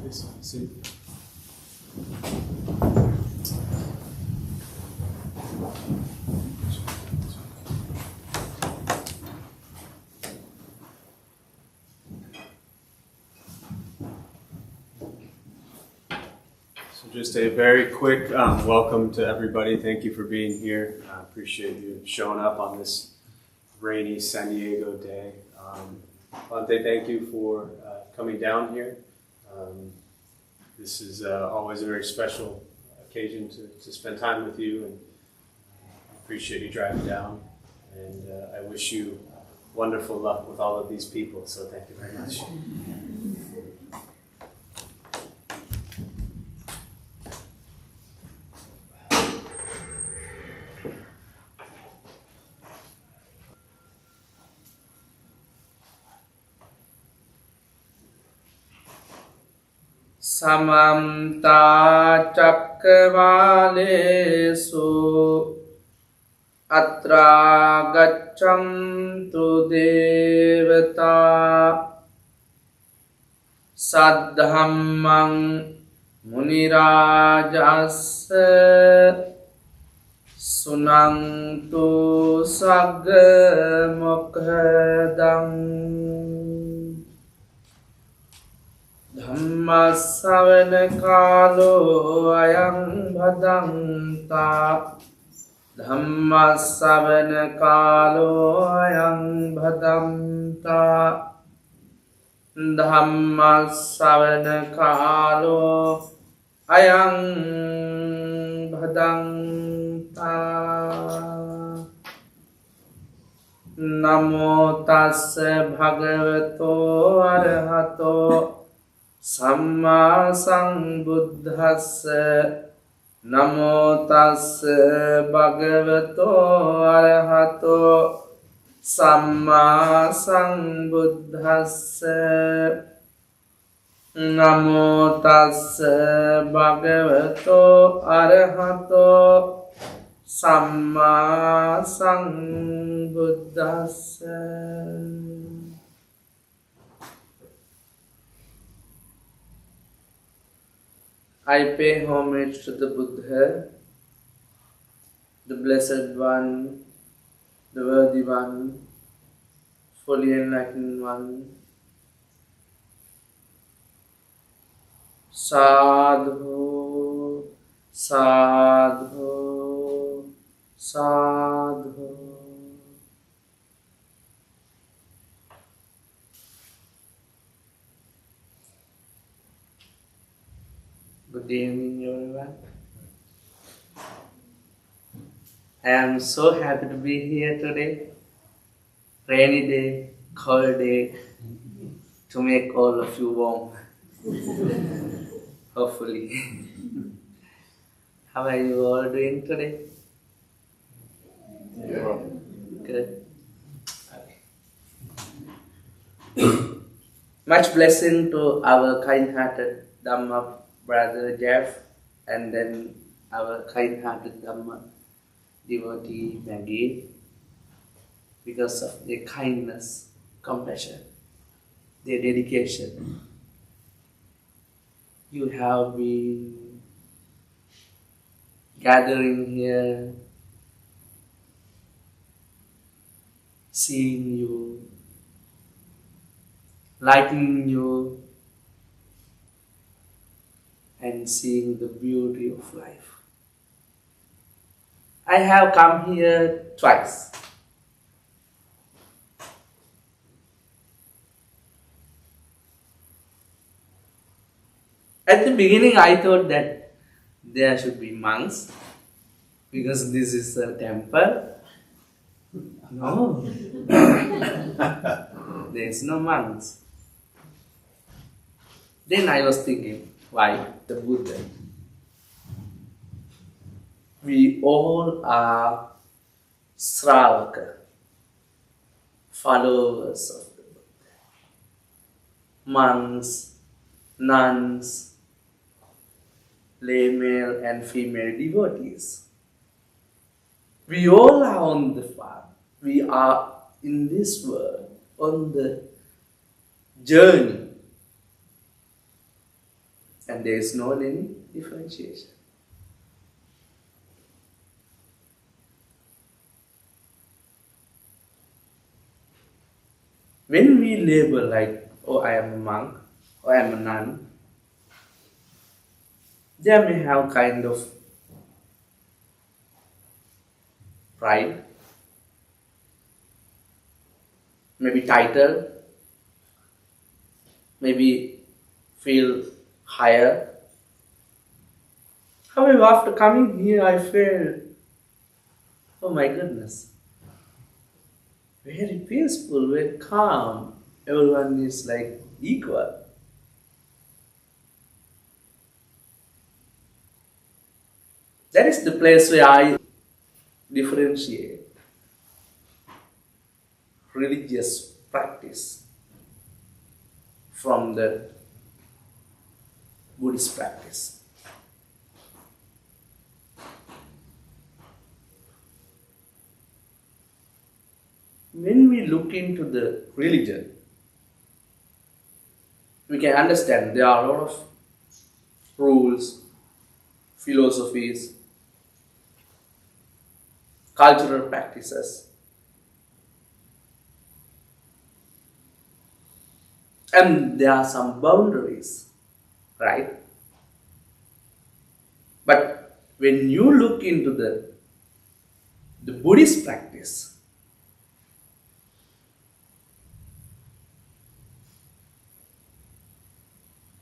Please sit. So just a very quick welcome to everybody. Thank you for being here. I appreciate you showing up on this rainy San Diego day. Bhante, thank you for coming down here. This is always a very special occasion to spend time with you, and I appreciate you driving down, and I wish you wonderful luck with all of these people, so thank you very much. Samanta cakkavalesu atra gacchantu devata saddhammang munirajassa sunantu sagga mokkhadan Dhammasavana kalo ayam bhadanta Dhammasavana kalo ayam bhadanta Dhammasavana kalo ayam bhadanta Namo tassa bhagavato arahato Samma sambuddhassa Namo tassa bhagavato arahato Samma sambuddhassa Namo tassa bhagavato arahato Samma sambuddhassa I pay homage to the Buddha, the Blessed One, the Worthy One, fully enlightened One. Sadhu, sadhu, sadhu. Good evening, everyone. I am so happy to be here today. Rainy day, cold day, to make all of you warm. Hopefully. How are you all doing today? Yeah. Good. Much blessing to our kind-hearted Dhamma Brother Jeff, and then our kind-hearted Dhamma devotee Maggie, because of their kindness, compassion, their dedication. You have been gathering here, seeing you, lightening you, and seeing the beauty of life. I have come here twice. At the beginning I thought that there should be monks, because this is a temple. No, there is no monks. Then I was thinking, why the Buddha? We all are SriLanka, followers of the Buddha. Monks, nuns, lay male and female devotees. We all are on the path. We are in this world on the journey and there is no any differentiation. When we label like, oh, I am a monk, or I am a nun, they may have kind of pride, maybe title, maybe feel higher. However, after coming here, I felt, oh my goodness, very peaceful, very calm. Everyone is like equal. That is the place where I differentiate religious practice from the Buddhist practice. When we look into the religion, we can understand there are a lot of rules, philosophies, cultural practices, and there are some boundaries, right? But when you look into the Buddhist practice,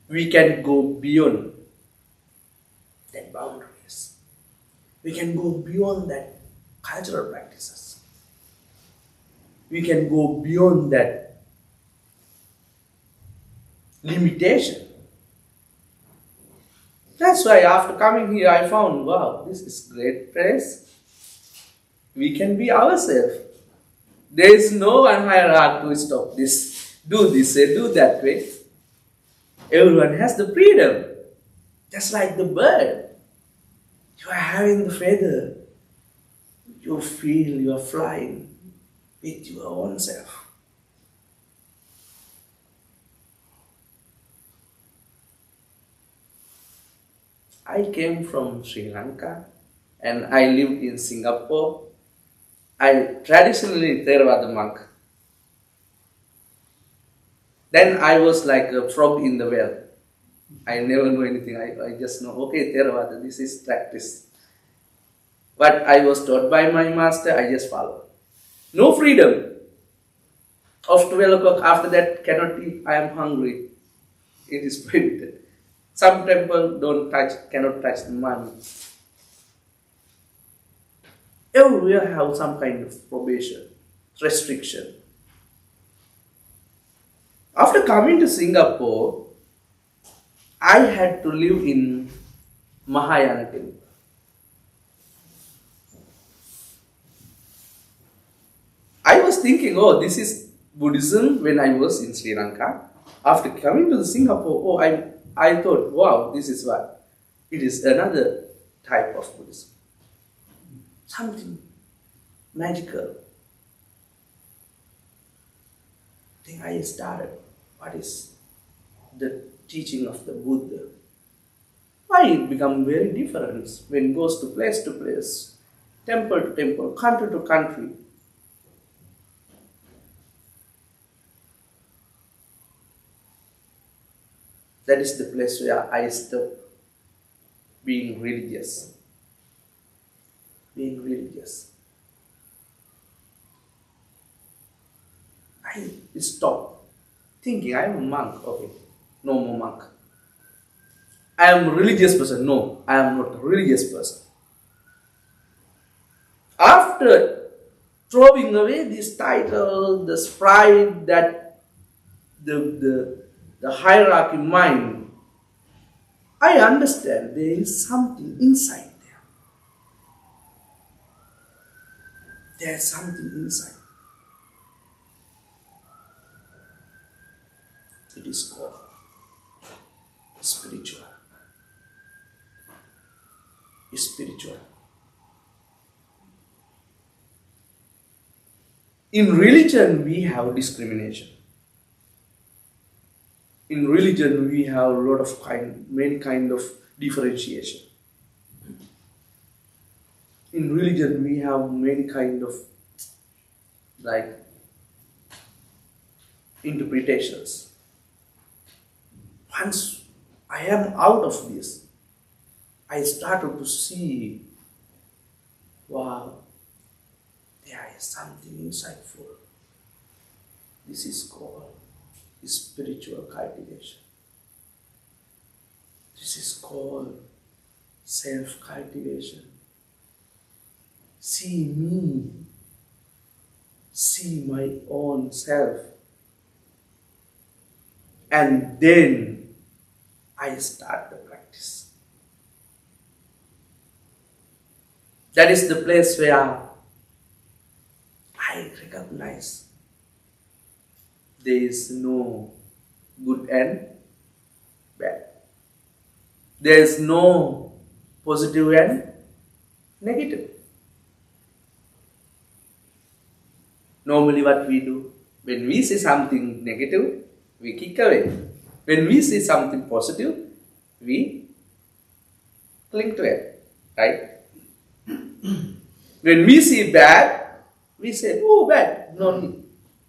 we can go beyond that boundaries. We can go beyond that cultural practices. We can go beyond that limitation. That's why after coming here, I found, wow, this is a great place. We can be ourselves. There is no one hierarchy to stop this. Do this way, do that way. Everyone has the freedom. Just like the bird. You are having the feather. You feel you are flying with your own self. I came from Sri Lanka and I lived in Singapore. I traditionally Theravada monk. Then I was like a frog in the well. I never know anything. I just know, okay, Theravada, this is practice. What I was taught by my master, I just follow. No freedom. Of 12 o'clock, after that, cannot eat, I am hungry. It is prohibited. Some temple cannot touch the money. Everywhere have some kind of probation, restriction. After coming to Singapore, I had to live in Mahayana temple. I was thinking, oh, this is Buddhism when I was in Sri Lanka. After coming to Singapore, I thought, wow, this is what? It is another type of Buddhism. Something magical. Then I started, what is the teaching of the Buddha? Why it become very different when it goes to place, temple to temple, country to country. That is the place where I stopped being religious. Being religious. I stopped thinking I am a monk. Okay, no more monk. I am a religious person. No, I am not a religious person. After throwing away this title, this pride, that the hierarchy mind, I understand there is something inside there. There is something inside. It is called spiritual. Spiritual. In religion, we have discrimination. in religion we have a lot of many kind of differentiation. In religion we have many kind of like interpretations. Once I am out of this, I started to see, wow, there is something insightful. This is called spiritual cultivation. This is called self-cultivation. See me, see my own self. And then I start the practice. That is the place where I recognize there is no good and bad. There is no positive and negative. Normally what we do, when we see something negative, we kick away. When we see something positive, we cling to it, right? When we see bad, we say, oh, bad, no need.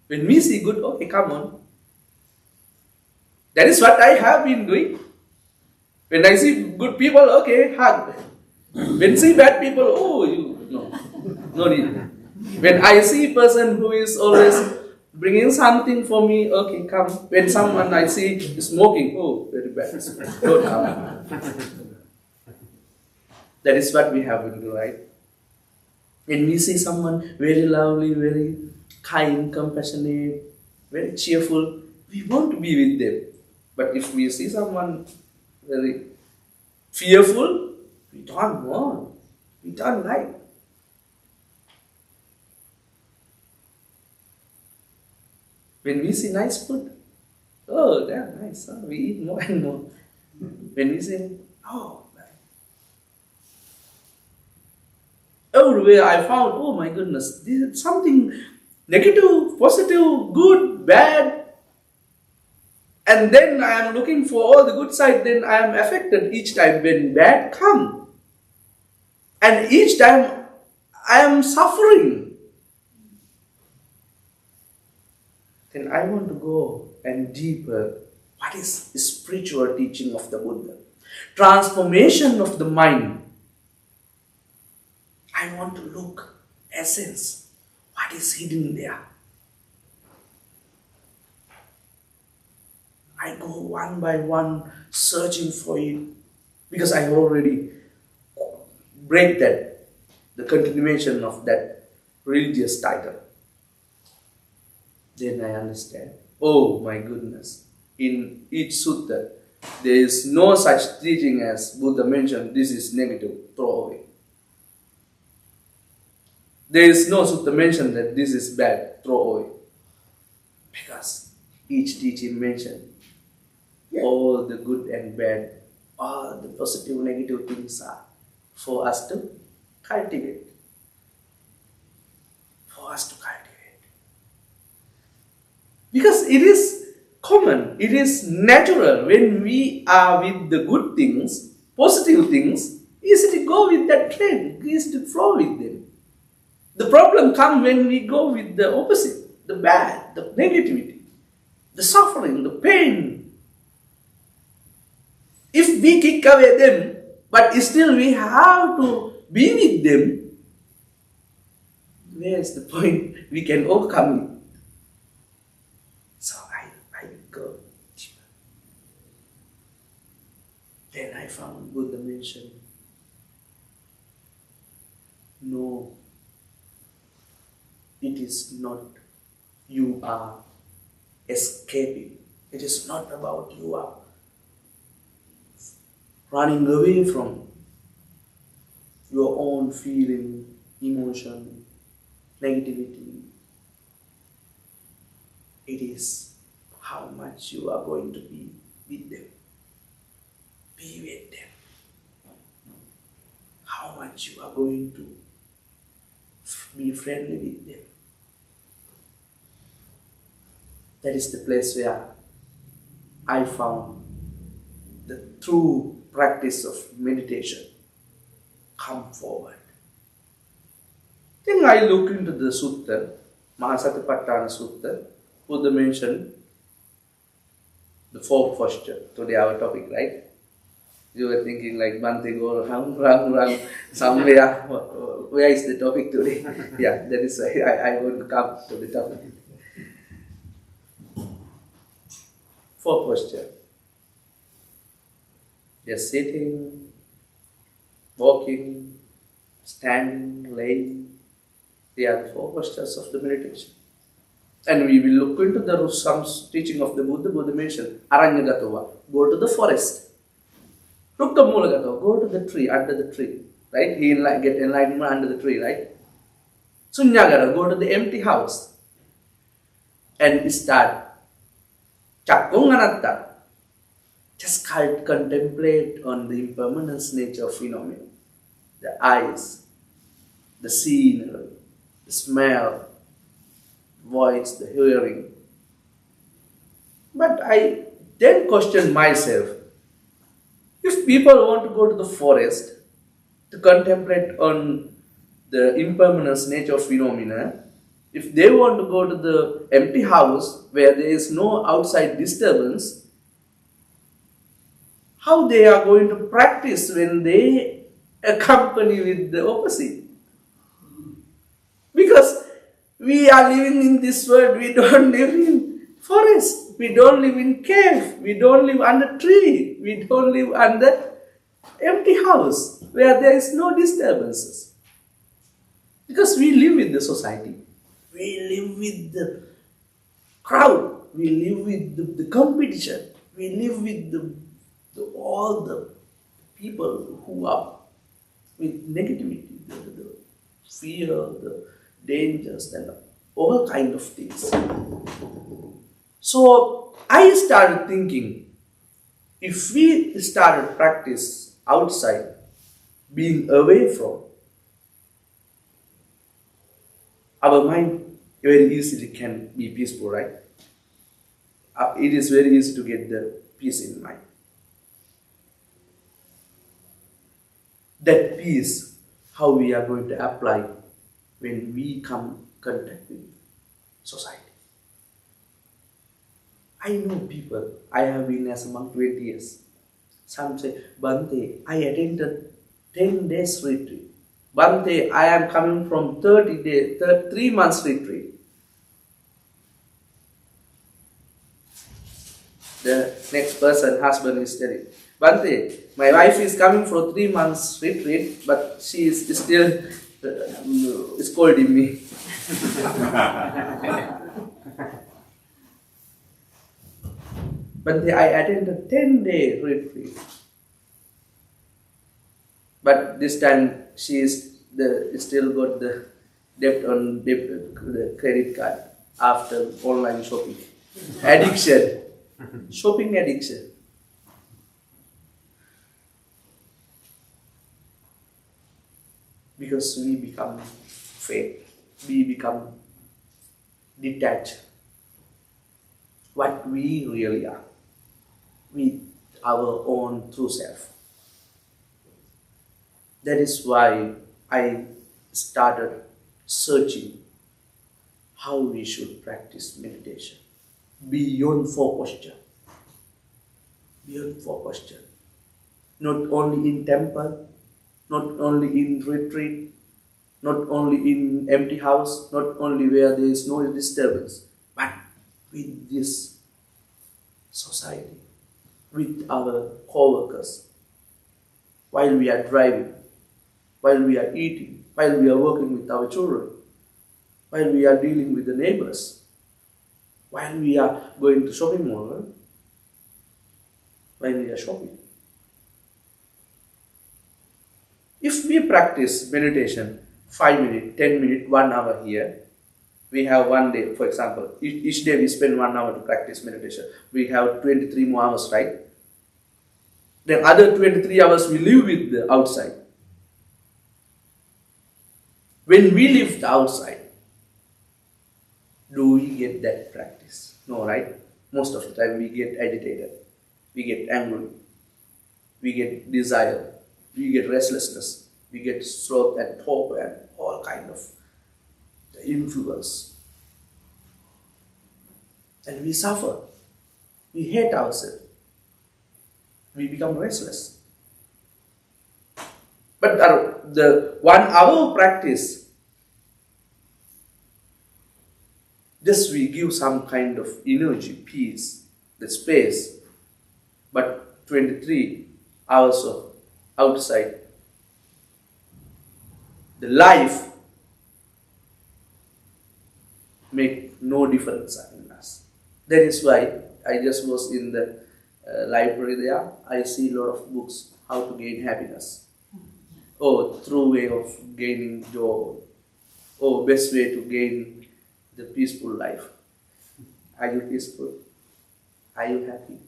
When we see good, okay, come on. That is what I have been doing. When I see good people, okay, hug. When I see bad people, oh, no need. When I see a person who is always bringing something for me, okay, come. When someone I see smoking, oh, very bad. Don't come. That is what we have to do, right? When we see someone very lovely, very kind, compassionate, very cheerful, we want to be with them. But if we see someone very fearful, we don't want, we don't like. When we see nice food, oh, they're nice, huh? We eat more and more. When we say, oh, everywhere I found, oh my goodness, this is something negative, positive, good, bad. And then I am looking for all the good side, then I am affected each time when bad come. And each time I am suffering. Then I want to go and deeper. What is the spiritual teaching of the Buddha? Transformation of the mind. I want to look, essence, what is hidden there. I go one by one searching for it because I already break that, the continuation of that religious title. Then I understand, oh my goodness, in each sutta, there is no such teaching as Buddha mentioned, this is negative, throw away. There is no sutta mention that this is bad, throw away. Because each teaching mentioned all the good and bad, all the positive, negative things are for us to cultivate. For us to cultivate. Because it is common, it is natural when we are with the good things, positive things, easy to go with that trend, easy to flow with them. The problem comes when we go with the opposite, the bad, the negativity, the suffering, the pain. If we kick away them, but still we have to be with them, where is the point? We can overcome it. So I go deeper. Then I found Buddha mentioned, no, it is not you are escaping. It is not about you are running away from your own feeling, emotion, negativity. It is how much you are going to be with them. Be with them. How much you are going to be friendly with them. That is the place where I found the true practice of meditation come forward. Then I look into the Sutta, Mahasatipatthana Sutta, Buddha mentioned the four posture. Today our topic, right? You were thinking like Bante go rang, somewhere. Where is the topic today? Yeah, that is why I want to come to the topic. Four posture. Just sitting, walking, standing, laying. They are the four postures of the meditation. And we will look into some teaching of the Buddha. Buddha mentioned Aranyagatawa, go to the forest. Rukkamulagatawa, go to the tree, under the tree. Right? He get enlightenment under the tree, right? Sunyagara, go to the empty house. And start Cakkung anatta. Just contemplate on the impermanence nature of phenomena. The eyes, the scenery, the smell, voice, the hearing. But I then question myself, if people want to go to the forest to contemplate on the impermanence nature of phenomena, if they want to go to the empty house where there is no outside disturbance, how they are going to practice when they accompany with the opposite? Because we are living in this world, we don't live in forest, we don't live in cave, we don't live under tree, we don't live under empty house where there is no disturbances. Because we live with the society, we live with the crowd, we live with the competition, we live with all the people who are with negativity, the fear, the dangers, and all kind of things. So I started thinking, if we started practice outside, being away from, our mind very easily can be peaceful, right? It is very easy to get the peace in mind. That peace, how we are going to apply when we come contact with society. I know people, I have been as a monk 20 years. Some say, Bante, I attended 10 days retreat. Bante, I am coming from 30 days, 3 months retreat. The next person, husband, is telling, Bante, my wife is coming for 3 months retreat, but she is still scolding me. Bante, I attended 10-day retreat. But this time she is still got the debt on the credit card after online shopping. Addiction. Shopping addiction. Because we become fake, we become detached. What we really are, with our own true self. That is why I started searching how we should practice meditation beyond four posture. Beyond four posture. Not only in temple, not only in retreat, not only in empty house, not only where there is no disturbance, but with this society, with our co-workers, while we are driving, while we are eating, while we are working with our children, while we are dealing with the neighbors, while we are going to shopping mall, while we are shopping. If we practice meditation 5 minutes, 10 minutes, 1 hour here, we have 1 day, for example, each day we spend 1 hour to practice meditation. We have 23 more hours, right? Then other 23 hours we live with the outside. When we live the outside, do we get that practice? No, right? most of the time we get agitated, we get angry, we get desire, we get restlessness, we get sloth and torpor and all kind of influence. And we suffer, we hate ourselves, we become restless. But the 1 hour practice, just we give some kind of energy, peace, the space. But 23 hours of outside, the life make no difference in us. That is why I just was in the library there. I see a lot of books, how to gain happiness. Oh, true way of gaining joy. Oh, best way to gain the peaceful life. Are you peaceful? Are you happy?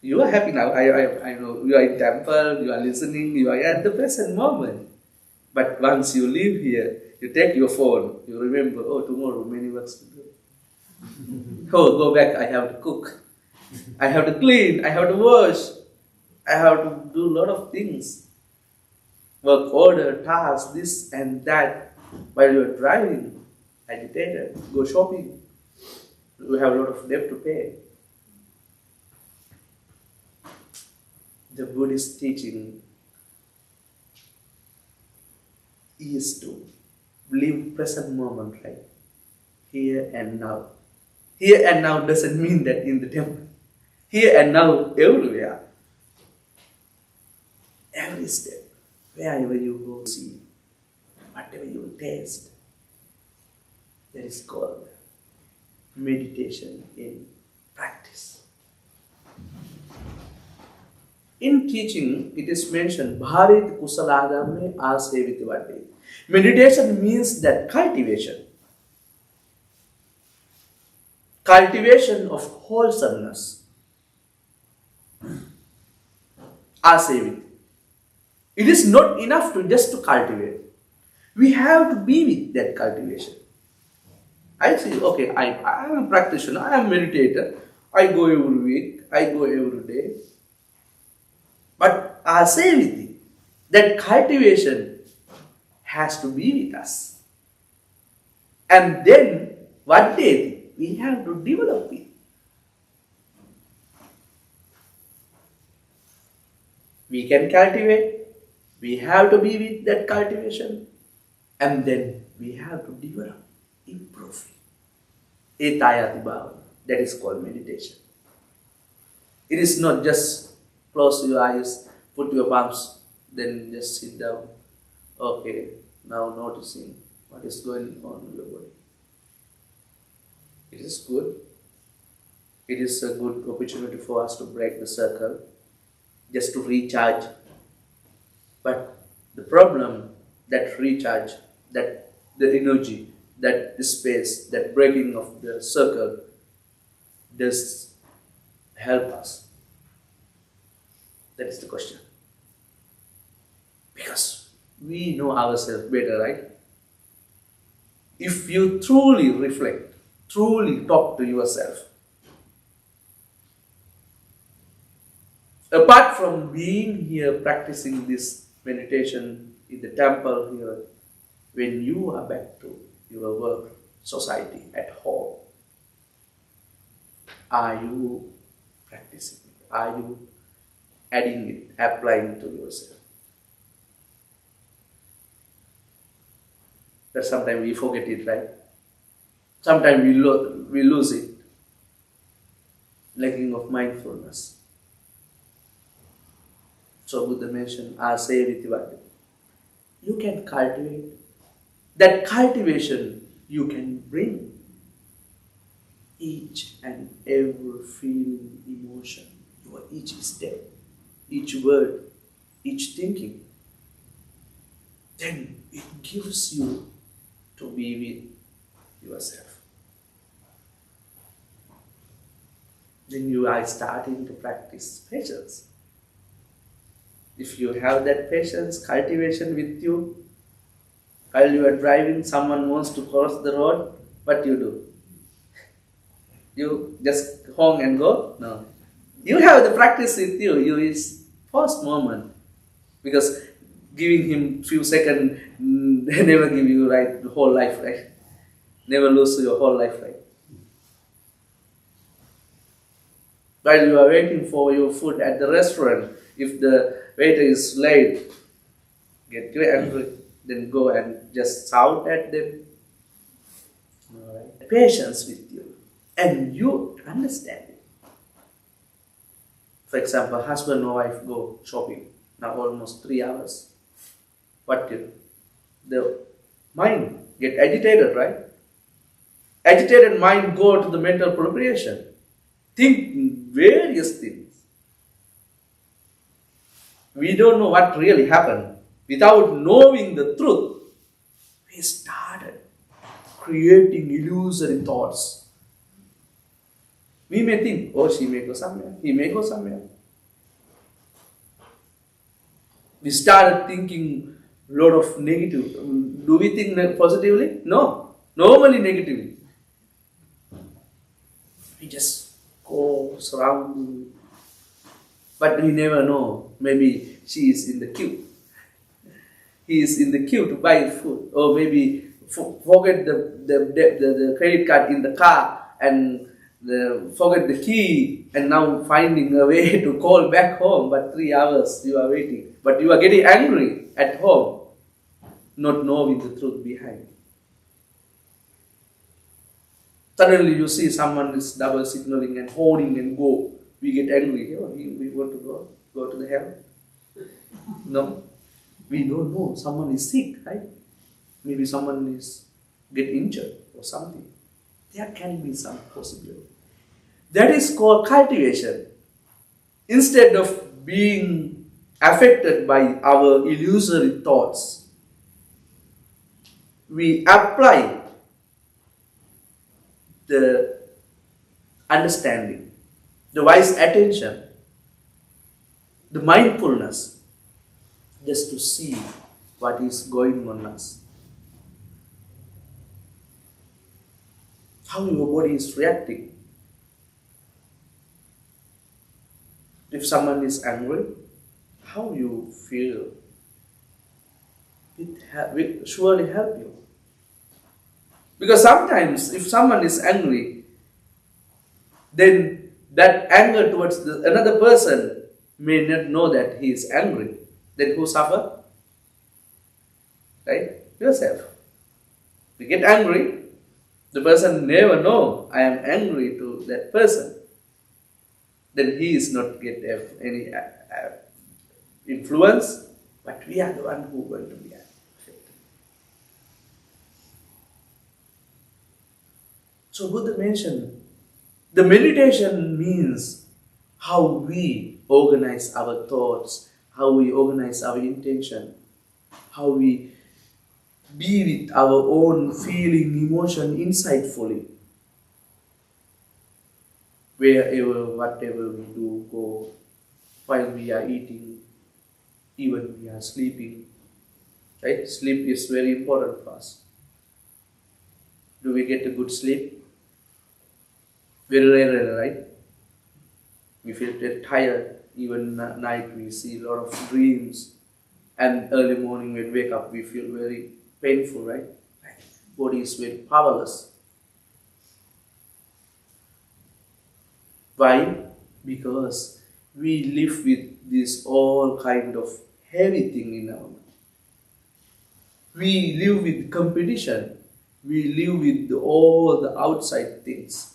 You are happy now. I know you are in temple, you are listening, you are at the present moment. But once you leave here, you take your phone, you remember, oh, tomorrow many works to do. Oh, go back, I have to cook. I have to clean, I have to wash. I have to do a lot of things. Work order, tasks, this and that. While you are driving, agitated, go shopping. We have a lot of debt to pay. The Buddhist teaching is to live present moment, right? Here and now. Here and now doesn't mean that in the temple. Here and now, everywhere. Every step, wherever you go, see, whatever you taste, that is called meditation in practice. In teaching, it is mentioned, Bharit Kusalagame Aseviti Vade. Meditation means that cultivation. Cultivation of wholesomeness. Aseviti. It is not enough to just to cultivate. We have to be with that cultivation. I say, okay, I am a practitioner, I am a meditator, I go every week, I go every day. But aseviti, that cultivation has to be with us. And then, one day, we have to develop it. We can cultivate, we have to be with that cultivation, and then we have to develop, improve it. Etayati bhava, that is called meditation. It is not just close your eyes, put your palms, then just sit down. Okay, now noticing what is going on in your body. It is good. It is a good opportunity for us to break the circle, just to recharge. But the problem, that recharge, that the energy, that space, that breaking of the circle does help us. That is the question. Because we know ourselves better, right? If you truly reflect, truly talk to yourself, apart from being here practicing this meditation in the temple here, when you are back to your work, society, at home, are you practicing it? Are you adding it, applying it to yourself? That sometimes we forget it, right? Sometimes we lose it. Lacking of mindfulness. So Buddha mentioned, aseviti vade. You can cultivate. That cultivation you can bring each and every feeling, emotion, your each step, each word, each thinking. Then it gives you to be with yourself. Then you are starting to practice patience. If you have that patience, cultivation with you, while you are driving, someone wants to cross the road, what you do? You just home and go? No. You have the practice with you. You is first moment. Because giving him few seconds, they never give you right the whole life, right? Never lose your whole life, right? While you are waiting for your food at the restaurant, if the waiter is late, get you angry, then go and just shout at them. Alright. Patience with you. And you understand it. For example, husband or wife go shopping. Now almost 3 hours. What do? The mind get agitated, right? Agitated mind go to the mental preparation. Think various things. We don't know what really happened. Without knowing the truth, we started creating illusory thoughts. We may think, oh, she may go somewhere, he may go somewhere. We started thinking a lot of negative. Do we think positively? No. Normally negatively. We just go surround. But we never know. Maybe she is in the queue. He is in the queue to buy food. Or maybe forget the credit card in the car and forget the key and now finding a way to call back home. But 3 hours you are waiting. But you are getting angry at home, not knowing the truth behind. Suddenly you see someone is double signaling and holding and go. We get angry. Oh, we want to go to the hell. No, we don't know. Someone is sick, right? Maybe someone is get injured or something. There can be some possibility. That is called cultivation. Instead of being affected by our illusory thoughts, we apply the understanding, the wise attention, the mindfulness, just to see what is going on us. How your body is reacting. If someone is angry, how you feel, it will surely help you. Because sometimes if someone is angry, then that anger towards another person may not know that he is angry. Then who suffer? Right? Yourself. You get angry, the person never know I am angry to that person. Then he is not get any influence, but we are the one who are going to be affected. So Buddha mentioned, the meditation means how we organize our thoughts, how we organize our intention, how we be with our own feeling, emotion insightfully. Wherever, whatever we do, go, while we are eating, even we are sleeping. Right? Sleep is very important for us. Do we get a good sleep? Very rarely, right? We feel very tired. Even at night we see a lot of dreams. And early morning when we wake up we feel very painful, right? Body is very powerless. Why? Because we live with this all kind of heavy thing in our mind. We live with competition. We live with all the outside things,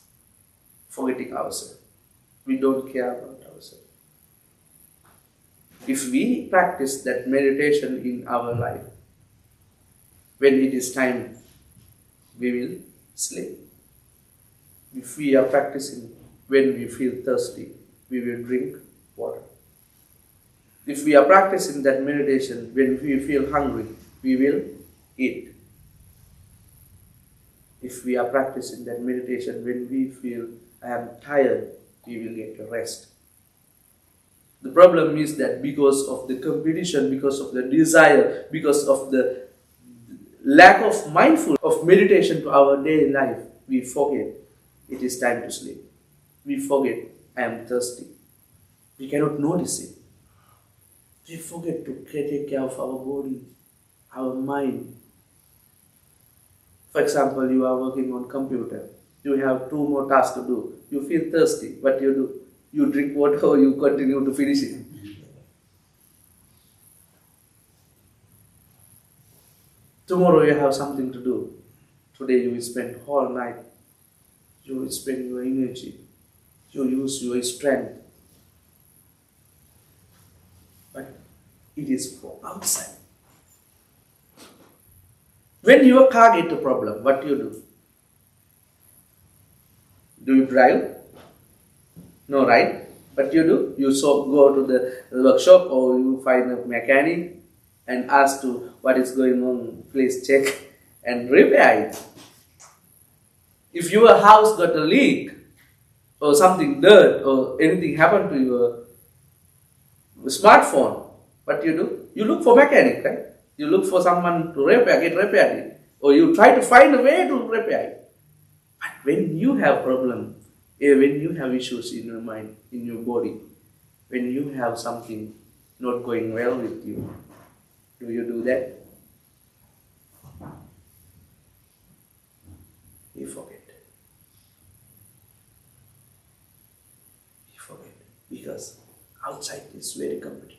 forgetting ourselves. We don't care about ourselves. If we practice that meditation in our life, when it is time, we will sleep. If we are practicing when we feel thirsty, we will drink water. If we are practicing that meditation when we feel hungry, we will eat. If we are practicing that meditation when we feel I am tired, we will get a rest. The problem is that because of the competition, because of the desire, because of the lack of mindfulness of meditation to our daily life, we forget it is time to sleep. We forget, I am thirsty. We cannot notice it. We forget to take care of our body, our mind. For example, you are working on computer. You have 2 more tasks to do. You feel thirsty. What you do? You drink water or you continue to finish it. Tomorrow you have something to do. Today you will spend whole night. You will spend your energy. You use your strength. But it is for outside. When your car gets a problem, what do? Do you drive? No, right? What you do? You go to the workshop or you find a mechanic and ask to what is going on, please check and repair it. If your house got a leak or something dirt or anything happened to your smartphone, what do? You look for mechanic, right? You look for someone to get repaired it, or you try to find a way to repair it. But when you have problem, when you have issues in your mind, in your body, when you have something not going well with you, do you do that? You forget. You forget. Because outside is very competitive.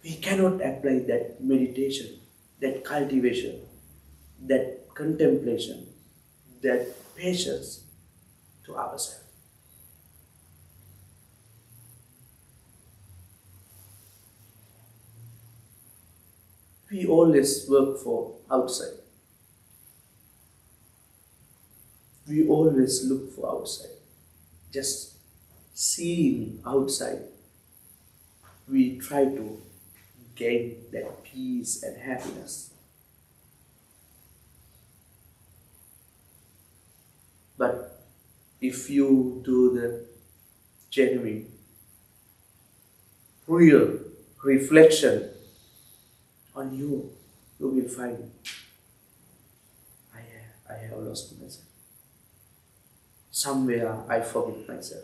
We cannot apply that meditation, that cultivation, that contemplation, that patience to ourselves. We always work for outside. We always look for outside. Just seeing outside, we try to gain that peace and happiness. But if you do the genuine, real reflection on you, you will find, I have lost myself. Somewhere I forget myself.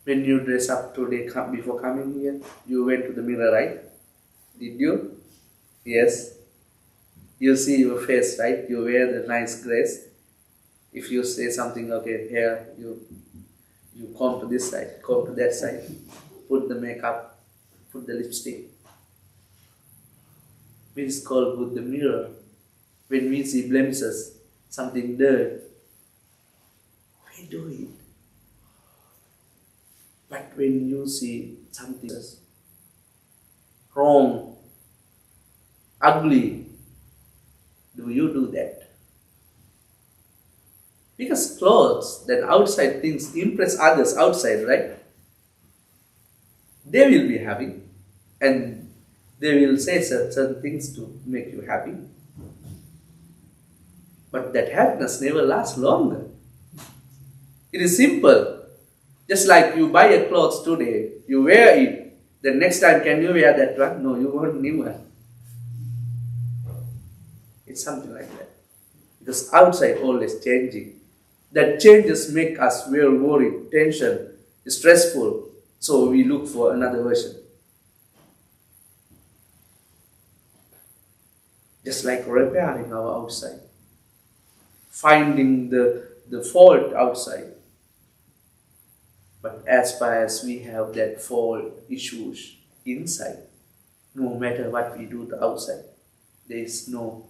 When you dress up today, before coming here, you went to the mirror, right? Did you? Yes. You see your face, right? You wear the nice dress. If you say something, okay, here, you come to this side, come to that side, put the makeup, put the lipstick. It is called with the mirror. When we see blemishes, something dirt, we do it. But when you see something wrong, ugly, do you do that? Because clothes, that outside things impress others outside, right? They will be happy and they will say certain things to make you happy. But that happiness never lasts longer. It is simple. Just like you buy a clothes today, you wear it, the next time can you wear that one? No, you won't never. It's something like that. Because outside always changing. That changes make us very worried, tension, stressful. So we look for another version. Just like repairing our outside. Finding the fault outside. But as far as we have that fault issues inside, no matter what we do to outside, there is no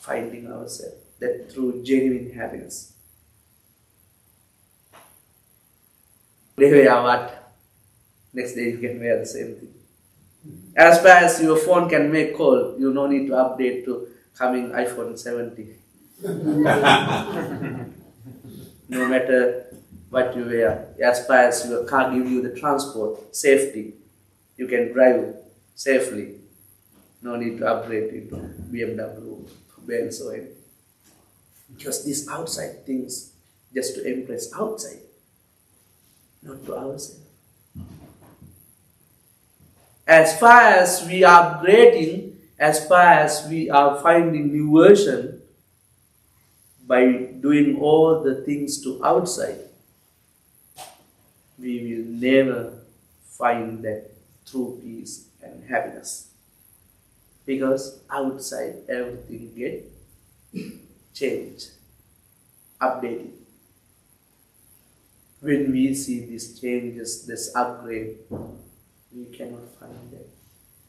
finding ourselves. That through genuine happiness. They wear what? Next day you can wear the same thing. As far as your phone can make call, you no need to update to coming iPhone 17. No matter what you wear, as far as your car gives you the transport, safety, you can drive safely. No need to upgrade it to BMW, Benz or anything. Because these outside things, just to impress outside, not to ourselves. As far as we are upgrading as far as we are finding new version by doing all the things to outside, we will never find that true peace and happiness. Because outside everything get changed, updated. When we see these changes, this upgrade, we cannot find that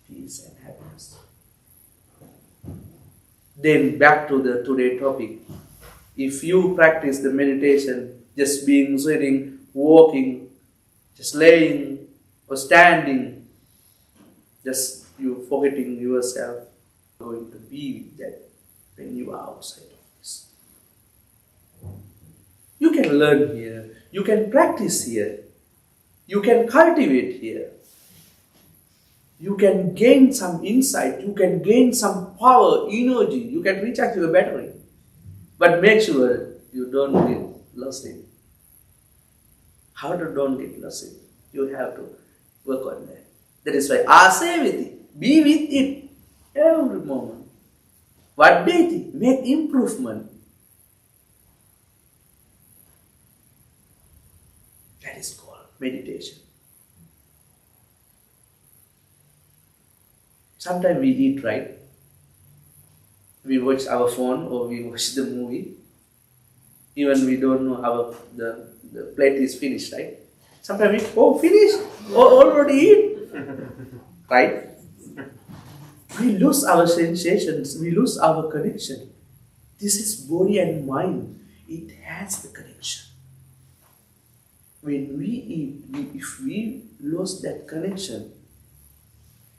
peace and happiness. Then back to the today topic. If you practice the meditation, just being sitting, walking, just laying or standing, just you forgetting yourself, going to be with that when you are outside of this. You can learn here, you can practice here, you can cultivate here, you can gain some insight, you can gain some power, energy, you can recharge your battery. But make sure you don't get lost in it. How to don't get lost in it? You have to work on that. That is why I say with it, be with it every moment. What did it? Make improvement. That is called meditation. Sometimes we eat, right? We watch our phone or we watch the movie. Even we don't know the plate is finished, right? Sometimes we, finished, already eat, right? We lose our sensations, we lose our connection. This is body and mind. It has the connection. When we eat, if we lose that connection,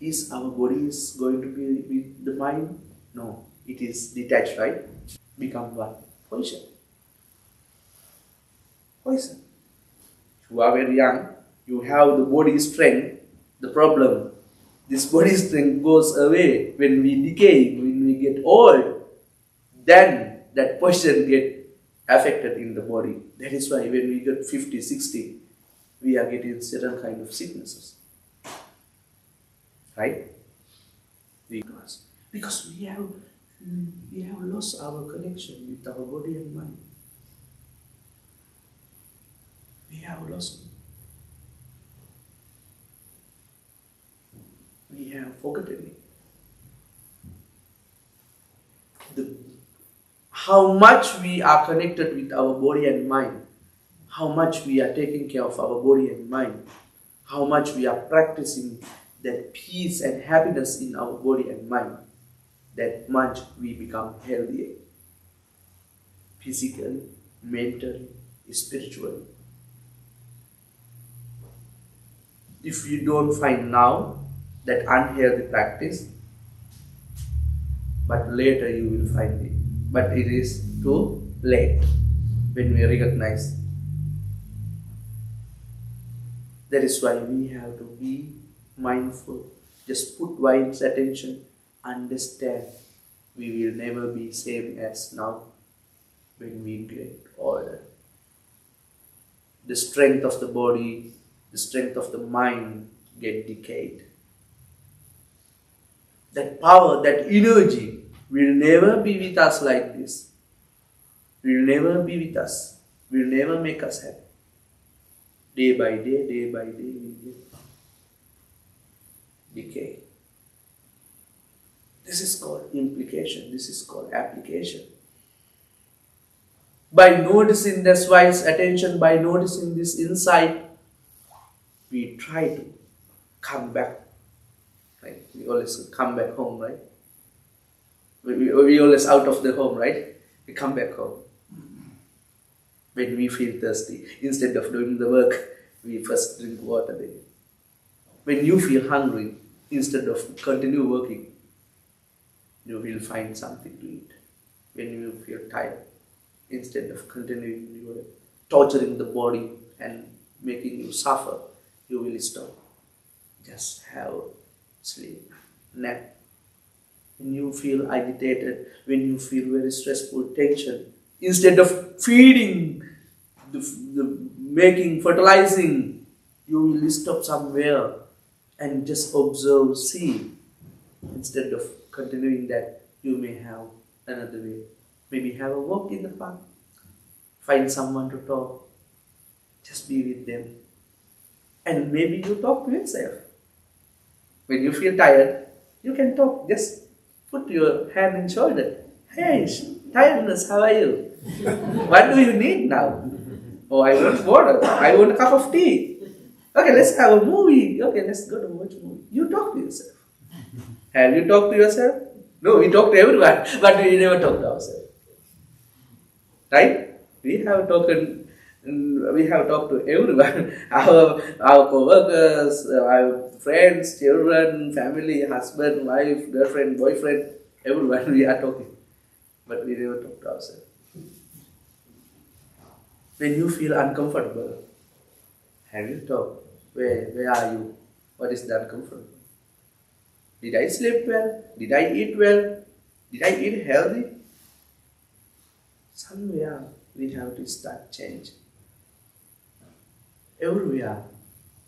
is our body is going to be with the mind? No, it is detached, right? Become what? Poison. Poison. You are very young, you have the body strength. The problem, this body strength goes away when we decay, when we get old. Then that poison get affected in the body. That is why when we get 50, 60, we are getting certain kind of sicknesses. Right? Because we have lost our connection with our body and mind. We have lost it. We have forgotten it. How much we are connected with our body and mind, how much we are taking care of our body and mind, how much we are practicing that peace and happiness in our body and mind, that much we become healthier. Physically, mentally, spiritually. If you don't find now that unhealthy practice, but later you will find it. But it is too late when we recognize. That is why we have to be mindful. Just put wise attention, understand. We will never be same as now when we get older. The strength of the body, the strength of the mind get decayed. That power, that energy will never be with us like this. Will never be with us. Will never make us happy. Day by day, we get decay. This is called implication. This is called application. By noticing this wise attention, by noticing this insight, we try to come back. Right? We always come back home, right? We always out of the home, right? We come back home. When we feel thirsty, instead of doing the work, we first drink water then. When you feel hungry, instead of continue working, you will find something to eat. When you feel tired, instead of continuing your torturing the body and making you suffer, you will stop. Just have sleep, nap. When you feel agitated, when you feel very stressful, tension, instead of feeding, making, fertilizing, you will stop somewhere and just observe, see, instead of continuing that, you may have another way. Maybe have a walk in the park. Find someone to talk. Just be with them. And maybe you talk to yourself. When you feel tired, you can talk. Just put your hand in shoulder. Hey, tiredness, how are you? What do you need now? Oh, I want water. I want a cup of tea. Okay, let's have a movie. Okay, let's go to watch a movie. You talk to yourself. Have you talked to yourself? No, we talk to everyone, but we never talk to ourselves. Right? We have talked to everyone. Our co-workers, our friends, children, family, husband, wife, girlfriend, boyfriend, everyone we are talking. But we never talk to ourselves. When you feel uncomfortable, have you talked? Where are you? What is the uncomfortable? Did I sleep well? Did I eat well? Did I eat healthy? Somewhere we have to start change. Everywhere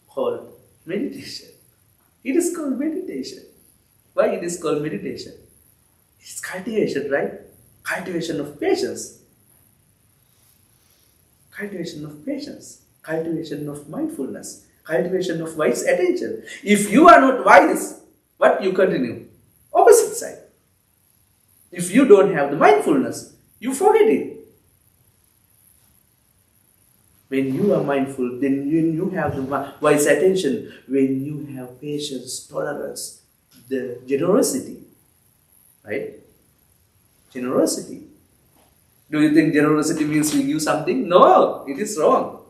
called meditation. It is called meditation. Why it is called meditation? It's cultivation, right? Cultivation of patience. Cultivation of patience. Cultivation of mindfulness. Cultivation of wise attention. If you are not wise, what you continue? Opposite side. If you don't have the mindfulness, you forget it. When you are mindful, then you have the wise attention. When you have patience, tolerance, the generosity. Right? Generosity. Do you think generosity means we give something? No, it is wrong.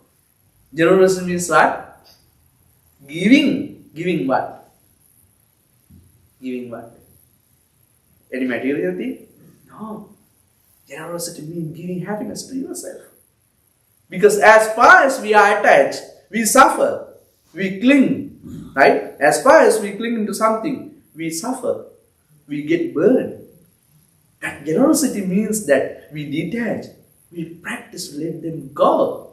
Generosity means what? Giving. Giving what? Giving what? Any material thing? No. Generosity means giving happiness to yourself. Because as far as we are attached, we suffer. We cling. Right? As far as we cling into something, we suffer. We get burned. That generosity means that we detach. We practice to let them go.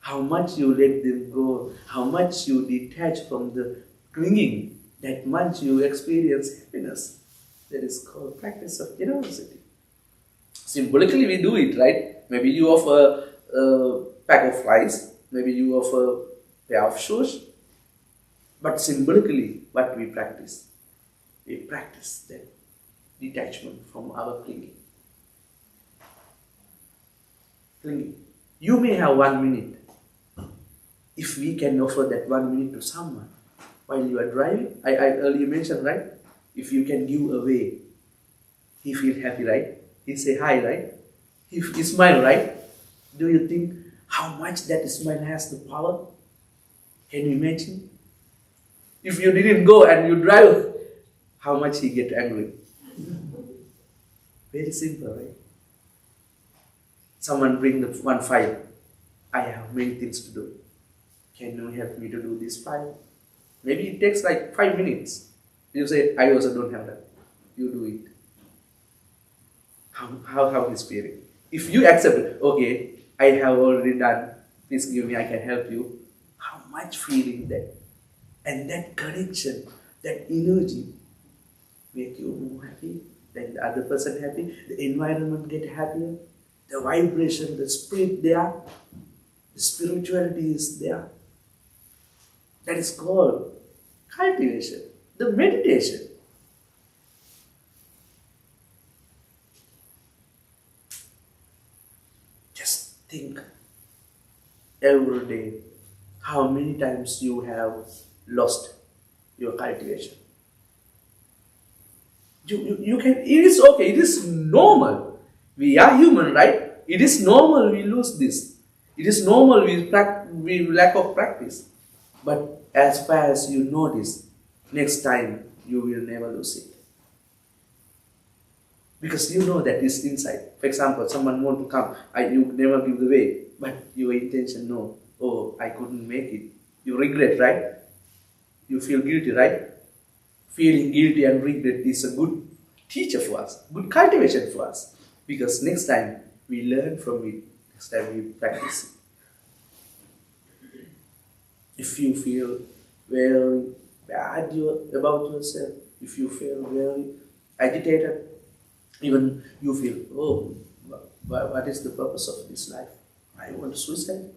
How much you let them go, how much you detach from the clinging, that much you experience happiness. That is called practice of generosity. Symbolically we do it, right? Maybe you offer a pack of rice, maybe you offer a pair of shoes. But symbolically, what we practice? We practice that detachment from our clinging. Clinging. You may have 1 minute. If we can offer that 1 minute to someone while you are driving, I earlier mentioned, right? If you can give away, he feel happy, right? He say hi, right? He smile, right? Do you think how much that smile has the power? Can you imagine? If you didn't go and you drive, how much he get angry? Very simple, right? Someone bring the one file. I have many things to do. Can you help me to do this file? Maybe it takes like 5 minutes. You say, I also don't have that. You do it. How is feeling? If you accept it, okay, I have already done, please give me, I can help you. How much feeling that? And that connection, that energy, make you more happy, then the other person happy, the environment get happier, the vibration, the spirit there, the spirituality is there. That is called cultivation, the meditation. Just think every day how many times you have lost your cultivation. You can, it is okay, it is normal. We are human, right? It is normal we lose this. It is normal we lack of practice. But as far as you notice, next time you will never lose it. Because you know that it's inside. For example, someone want to come, you never give the way, but your intention, no. Oh, I couldn't make it. You regret, right? You feel guilty, right? Feeling guilty and regret is a good teacher for us, good cultivation for us. Because next time we learn from it, next time we practice it. If you feel very bad about yourself, if you feel very agitated, even you feel, oh, what is the purpose of this life? I want to suicide.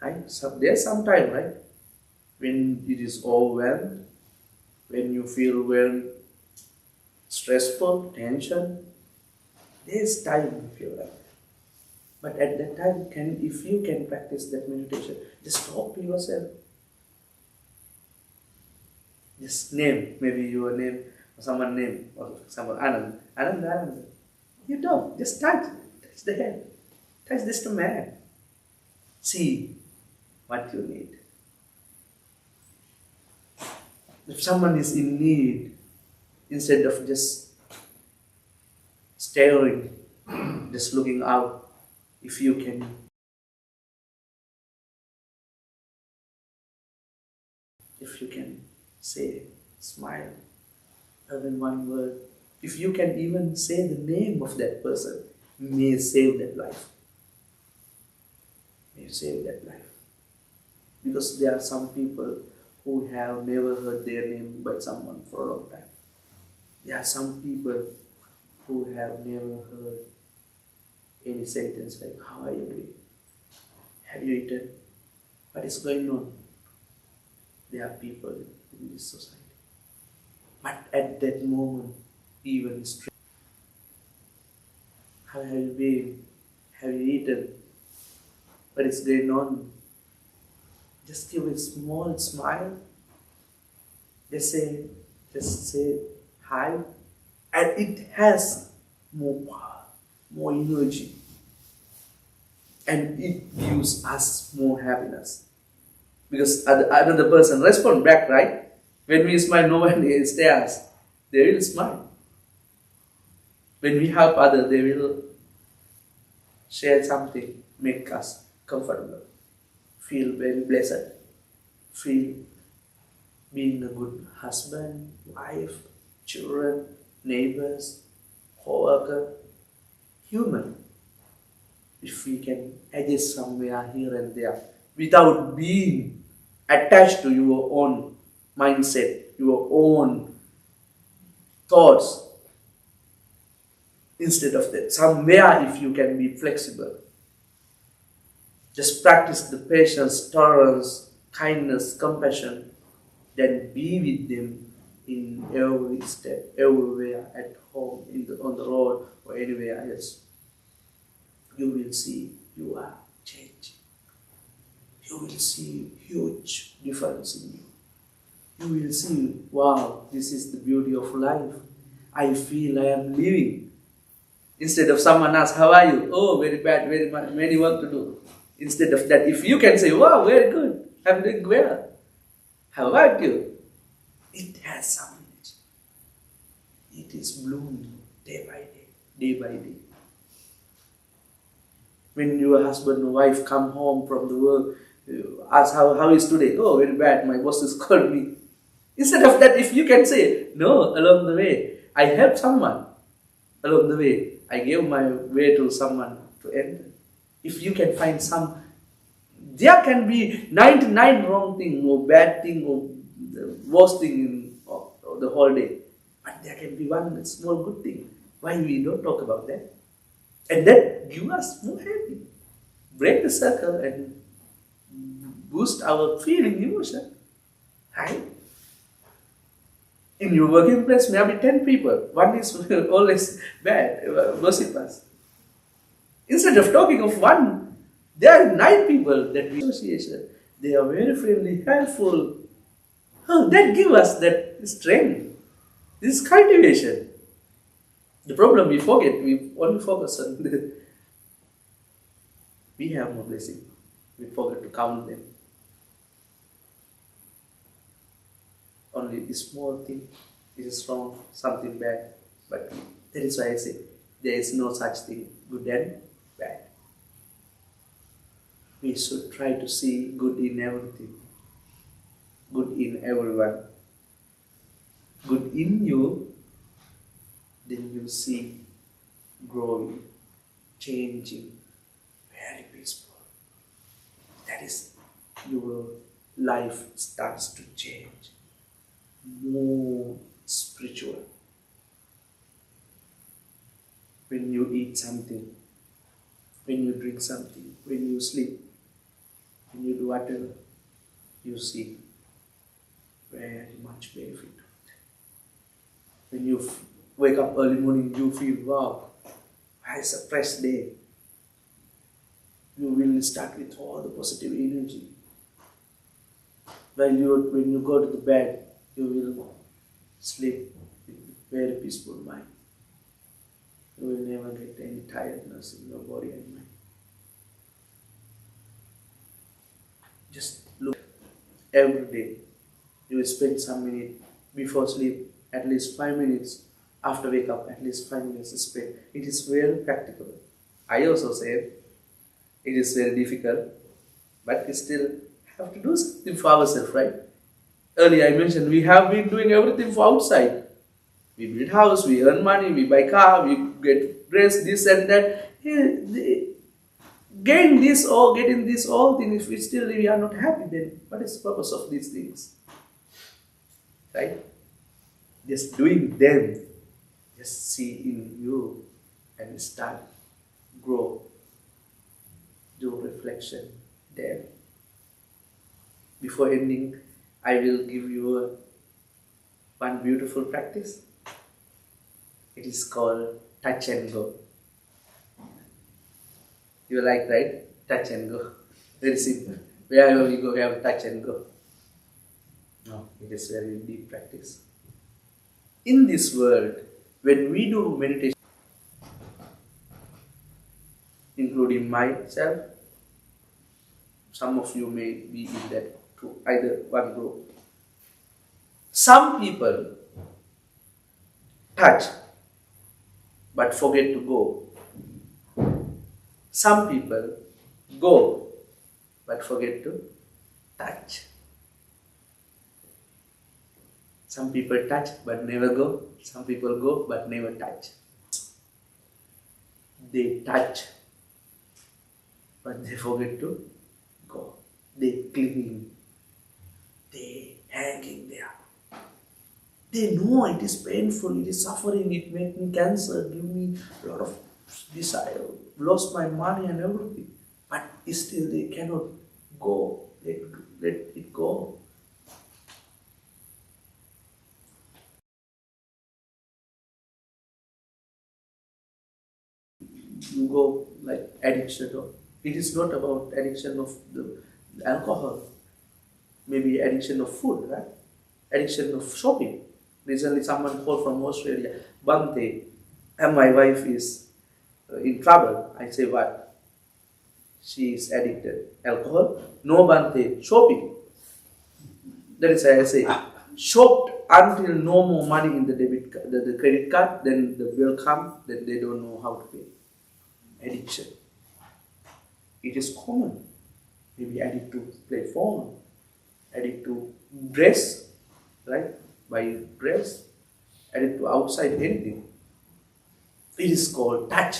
Right? So there's some time, right? When it is overwhelmed, when you feel very stressful, tension, there's time you feel like. But at that time, if you can practice that meditation, just talk to yourself. Just name, maybe your name, or someone's name, or for example, Ananda. Ananda. You don't, just touch the head. Touch this man. See what you need. If someone is in need, instead of just staring, just looking out, if you can say, smile, even one word, if you can even say the name of that person, may save that life. May save that life. Because there are some people who have never heard their name by someone for a long time. There are some people who have never heard any sentence like, how are you doing? Have you eaten? What is going on? There are people in this society. But at that moment, even straight, how have you been? Have you eaten? What is going on? Just give a small smile. Just say hi. And it has more power, more energy. And it gives us more happiness. Because another person responds back, right? When we smile, no one stares. They will smile. When we help others, they will share something, make us comfortable, feel very blessed, feel being a good husband, wife, children, neighbors, co-worker, human. If we can adjust somewhere here and there without being attached to your own mindset, your own thoughts, instead of that, somewhere if you can be flexible, just practice the patience, tolerance, kindness, compassion, then be with them in every step, everywhere, at home, on the road, or anywhere else. You will see you are changing. You will see huge difference in you. You will see, wow, this is the beauty of life. I feel I am living. Instead of someone asks, how are you? Oh, very bad, very many work to do. Instead of that, if you can say, wow, very good, I'm doing well. How about you? It has some energy. It is blooming day by day, day by day. When your husband or wife come home from the work, ask how is today? Oh, very bad, my boss has called me. Instead of that, if you can say, no, along the way, I helped someone. Along the way, I gave my way to someone to enter. If you can find some, there can be 99 wrong thing or bad thing or the worst thing in the whole day. But there can be one small good thing. Why we don't talk about that? And that gives us more happy. Break the circle and boost our feeling, emotion. Right? In your working place, maybe 10 people. One is always bad, gossipers. Instead of talking of one, there are 9 people that we association. They are very friendly, helpful. That gives us that strength. This is cultivation. The problem we forget, we only focus on we have more blessing. We forget to count them. Only a small thing is wrong, something bad. But that is why I say there is no such thing, good and bad. We should try to see good in everything, good in everyone, good in you. Then you see growing, changing, very peaceful. That is, your life starts to change, more spiritual, when you eat something, when you drink something, when you sleep, when you do whatever, you see very much benefit. When you wake up early morning, you feel, wow, it's a fresh day. You will start with all the positive energy. When you go to the bed, you will sleep with a very peaceful mind. You will never get any tiredness in your body and mind. Just look every day. You will spend some minutes before sleep, at least 5 minutes. After wake up, at least 5 minutes to spend. It is very practical. I also said it is very difficult, but we still have to do something for ourselves, right? Earlier I mentioned we have been doing everything for outside. We build house, we earn money, we buy car, we get dress, this and that. Gain this or getting this all things, if we are not happy, then what is the purpose of these things? Right? Just doing them, just see in you and start grow. Do reflection there. Before ending, I will give you one beautiful practice. It is called touch and go. You like, right? Touch and go. Very simple. Wherever we go, we have touch and go. No, it is very deep practice. In this world, when we do meditation, including myself, some of you may be in that too, either one group. Some people touch but forget to go. Some people go but forget to touch. Some people touch but never go. Some people go but never touch. They touch but they forget to go. They clinging. They hanging there. They know it is painful, it is suffering, it makes me cancer, give me a lot of desire, lost my money and everything. But still they cannot go. Let it go. You go like addiction of, it is not about addiction of the alcohol, maybe addiction of food, right? Addiction of shopping. Recently someone called from Australia, Bante, and my wife is in trouble. I say what? She is addicted. Alcohol? No, Bante, shopping. That is why I say, shopped until no more money in the debit card, the credit card, then the bill come, then they don't know how to pay. Addiction. It is common. Maybe addict to play phone, addict to dress, right? Buy dress, addict to outside anything. It is called touch.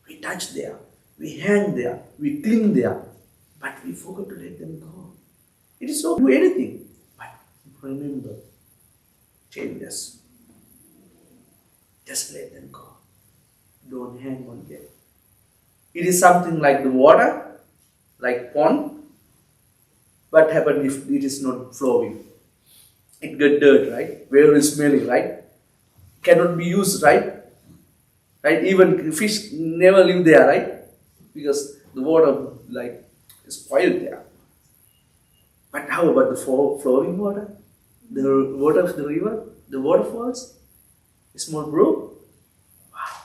We touch there, we hang there, we cling there, but we forgot to let them go. It is so do anything, but remember, changes. Just let them go. Don't hang on them. It is something like the water, like pond. What happens if it is not flowing? It gets dirt, right? Very smelly, right? Cannot be used, right? Right? Even fish never live there, right? Because the water like is spoiled there. But how about the flowing water? The water of the river, the waterfalls, a small brook. Wow!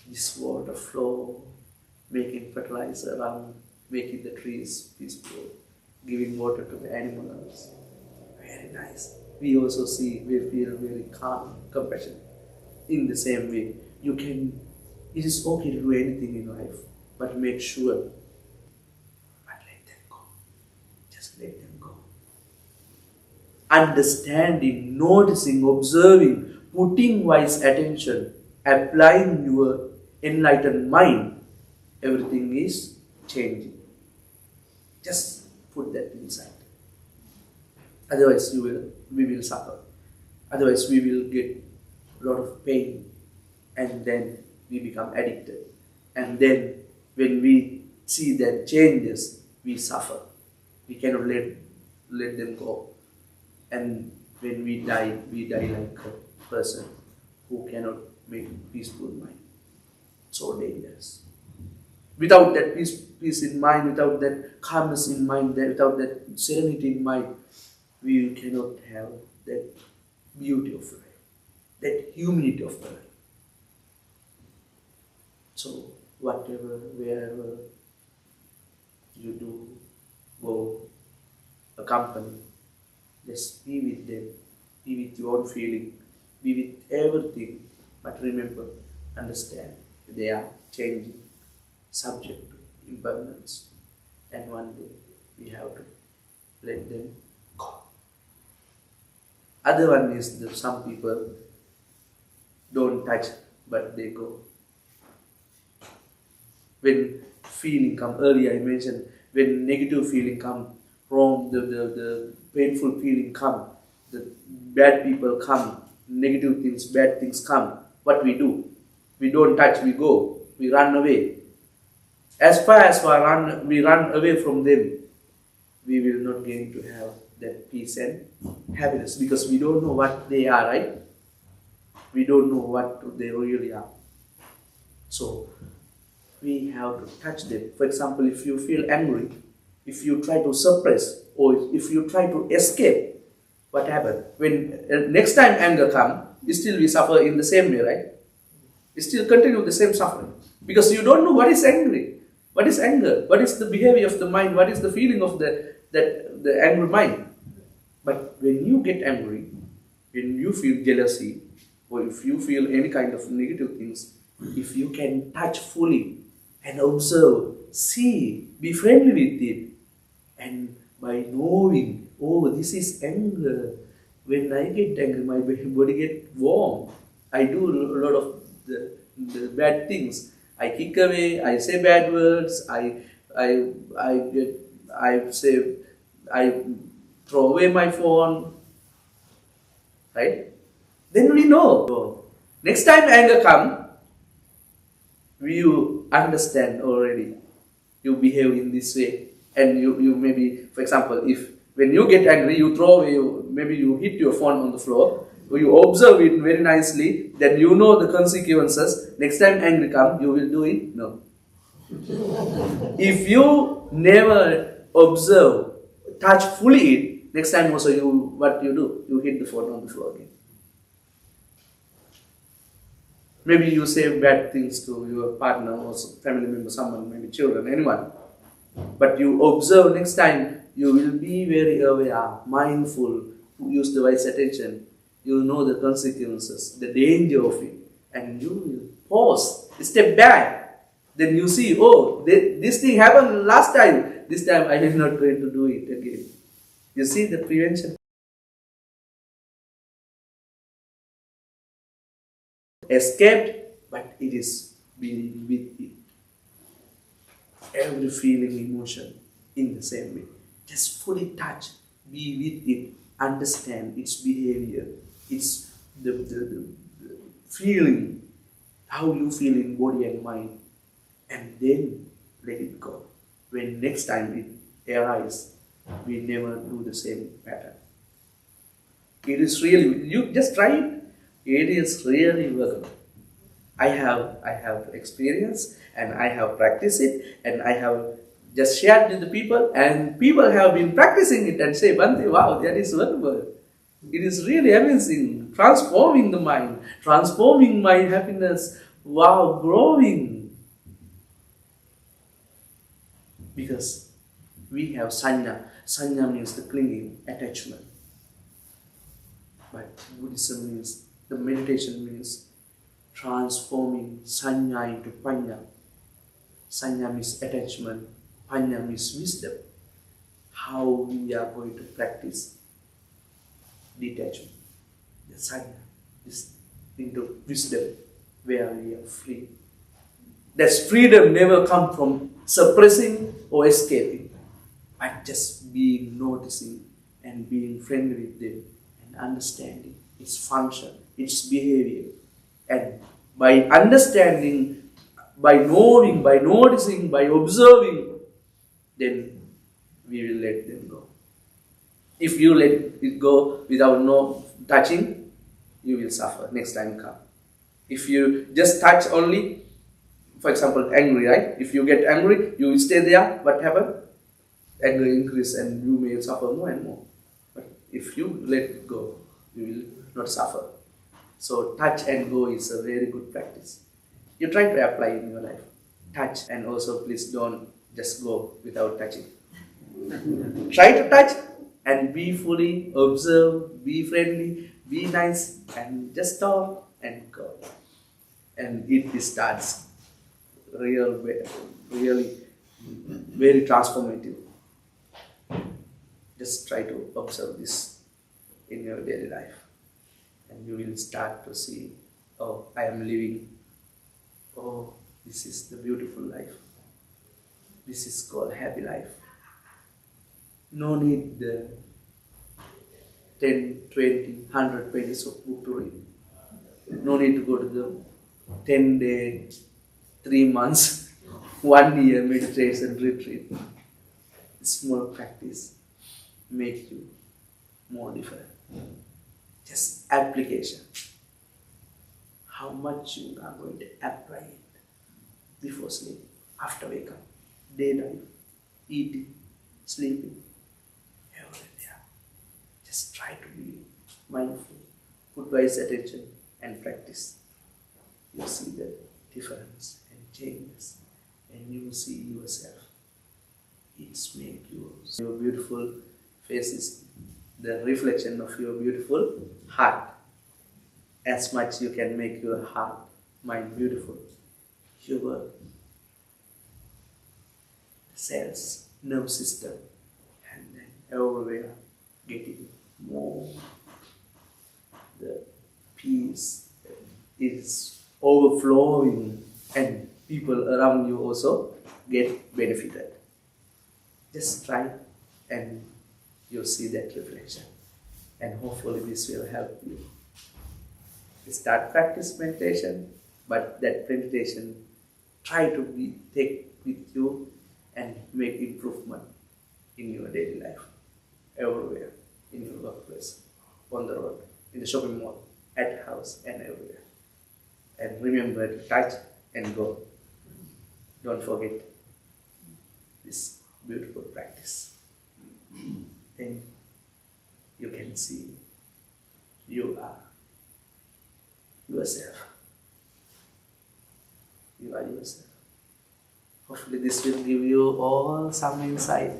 This water flow, making fertilizer around, making the trees peaceful, giving water to the animals. Very nice. We also see, we feel very calm, compassion. In the same way, it is okay to do anything in life, but make sure, but let them go. Just let them go. Understanding, noticing, observing, putting wise attention, applying your enlightened mind, everything is changing. Just put that inside. Otherwise we will suffer. Otherwise we will get a lot of pain and then we become addicted. And then when we see that changes, we suffer. We cannot let them go. And when we die like a person who cannot make a peaceful mind. So dangerous. Without that peace in mind, without that calmness in mind, without that serenity in mind, we cannot have that beauty of life, that humility of the life. So whatever, wherever you do, go, accompany, just be with them, be with your own feeling, be with everything. But remember, understand, they are changing, subject to impermanence. And one day, we have to let them go. Other one is that some people don't touch, but they go. When feeling come, earlier I mentioned, when negative feeling come, wrong, the painful feeling come, the bad people come, negative things, bad things come, what we do? We don't touch, we go, we run away. As far as we run away from them, we will not gain to have that peace and happiness, because we don't know what they are, right? We don't know what they really are. So, we have to touch them. For example, if you feel angry, if you try to suppress, or if you try to escape, what happens? When next time anger comes, still we suffer in the same way, right? You still continue the same suffering. Because you don't know what is angry, what is anger, what is the behavior of the mind, what is the feeling of the angry mind. But when you get angry, when you feel jealousy, or if you feel any kind of negative things, if you can touch fully and observe, see, be friendly with it, and by knowing, oh, this is anger. When I get angry, my body get warm. I do a lot of the bad things. I kick away, I say bad words, I throw away my phone, right? Then we know. Oh, next time anger comes, you understand already. You behave in this way, and you maybe, for example, if when you get angry, you throw away, maybe you hit your phone on the floor, or you observe it very nicely, then you know the consequences. Next time anger comes, you will do it? No. If you never observe, touch fully it, next time also what you do? You hit the phone on the floor again. Maybe you say bad things to your partner or family member, someone, maybe children, anyone. But you observe next time, you will be very aware, mindful, use the wise attention. You will know the consequences, the danger of it. And you will pause, step back. Then you see, oh, this thing happened last time. This time I am not going to do it again. You see the prevention. Escaped, but it is being with it. Every feeling, emotion in the same way. Just fully touch, be with it, understand its behavior, its the feeling, how you feel in body and mind, and then let it go. When next time it arises, we never do the same pattern. It is really, you just try it. It is really workable. I have experience, and I have practiced it, and I have just shared with the people, and people have been practicing it and say, Bhante, wow, that is workable. It is really amazing, transforming the mind, transforming my happiness, wow, growing. Because we have sanya. Sanya means the clinging, attachment. But Buddhism means, the meditation means transforming sanya into panya. Sanya means attachment, panya means wisdom. How we are going to practice detachment, the sanya, is into wisdom, where we are free. That freedom never comes from suppressing or escaping, but just being, noticing, and being friendly with them, and understanding its function, its behavior. And by understanding, by knowing, by noticing, by observing, then we will let them go. If you let it go without no touching, you will suffer next time come. If you just touch only, for example, angry, right? If you get angry, you will stay there. What happens? Anger increase and you may suffer more and more. But if you let it go, you will not suffer. So touch and go is a very good practice. You try to apply in your life. Touch, and also please don't just go without touching. Try to touch and be fully, observe, be friendly, be nice, and just talk and go. And it starts really very transformative. Just try to observe this in your daily life. And you will start to see, oh, I am living. Oh, this is the beautiful life. This is called happy life. No need the 10, 20, 100 pages of book to read. No need to go to the 10-day, 3 months, 1 year meditation retreat. Small practice make you more different. Just application. How much you are going to apply it before sleep, after wake up, daytime, eating, sleeping, everywhere. Just try to be mindful, put wise attention and practice. You see the difference and changes, and you see yourself. It's make your beautiful face is the reflection of your beautiful heart. As much you can make your heart, mind beautiful, your cells, nerve system, and then everywhere getting more. The peace is overflowing, and people around you also get benefited. Just try and you'll see that reflection, and hopefully this will help you. Start practice meditation, but that meditation try to take with you and make improvement in your daily life, everywhere, in your workplace, on the road, in the shopping mall, at house, and everywhere. And remember to touch and go. Don't forget this beautiful practice. Then you can see you are yourself. You are yourself. Hopefully this will give you all some insight,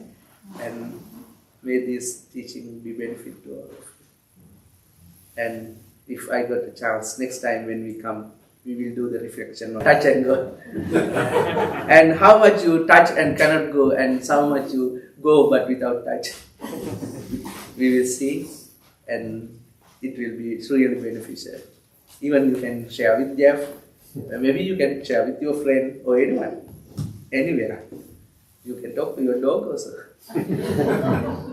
and may this teaching be benefit to all of you. And if I got a chance, next time when we come, we will do the reflection on touch and go. And how much you touch and cannot go, and how much you go but without touch. We will see, and it will be really beneficial. Even you can share with Jeff, maybe you can share with your friend or anyone, anywhere. You can talk to your dog also.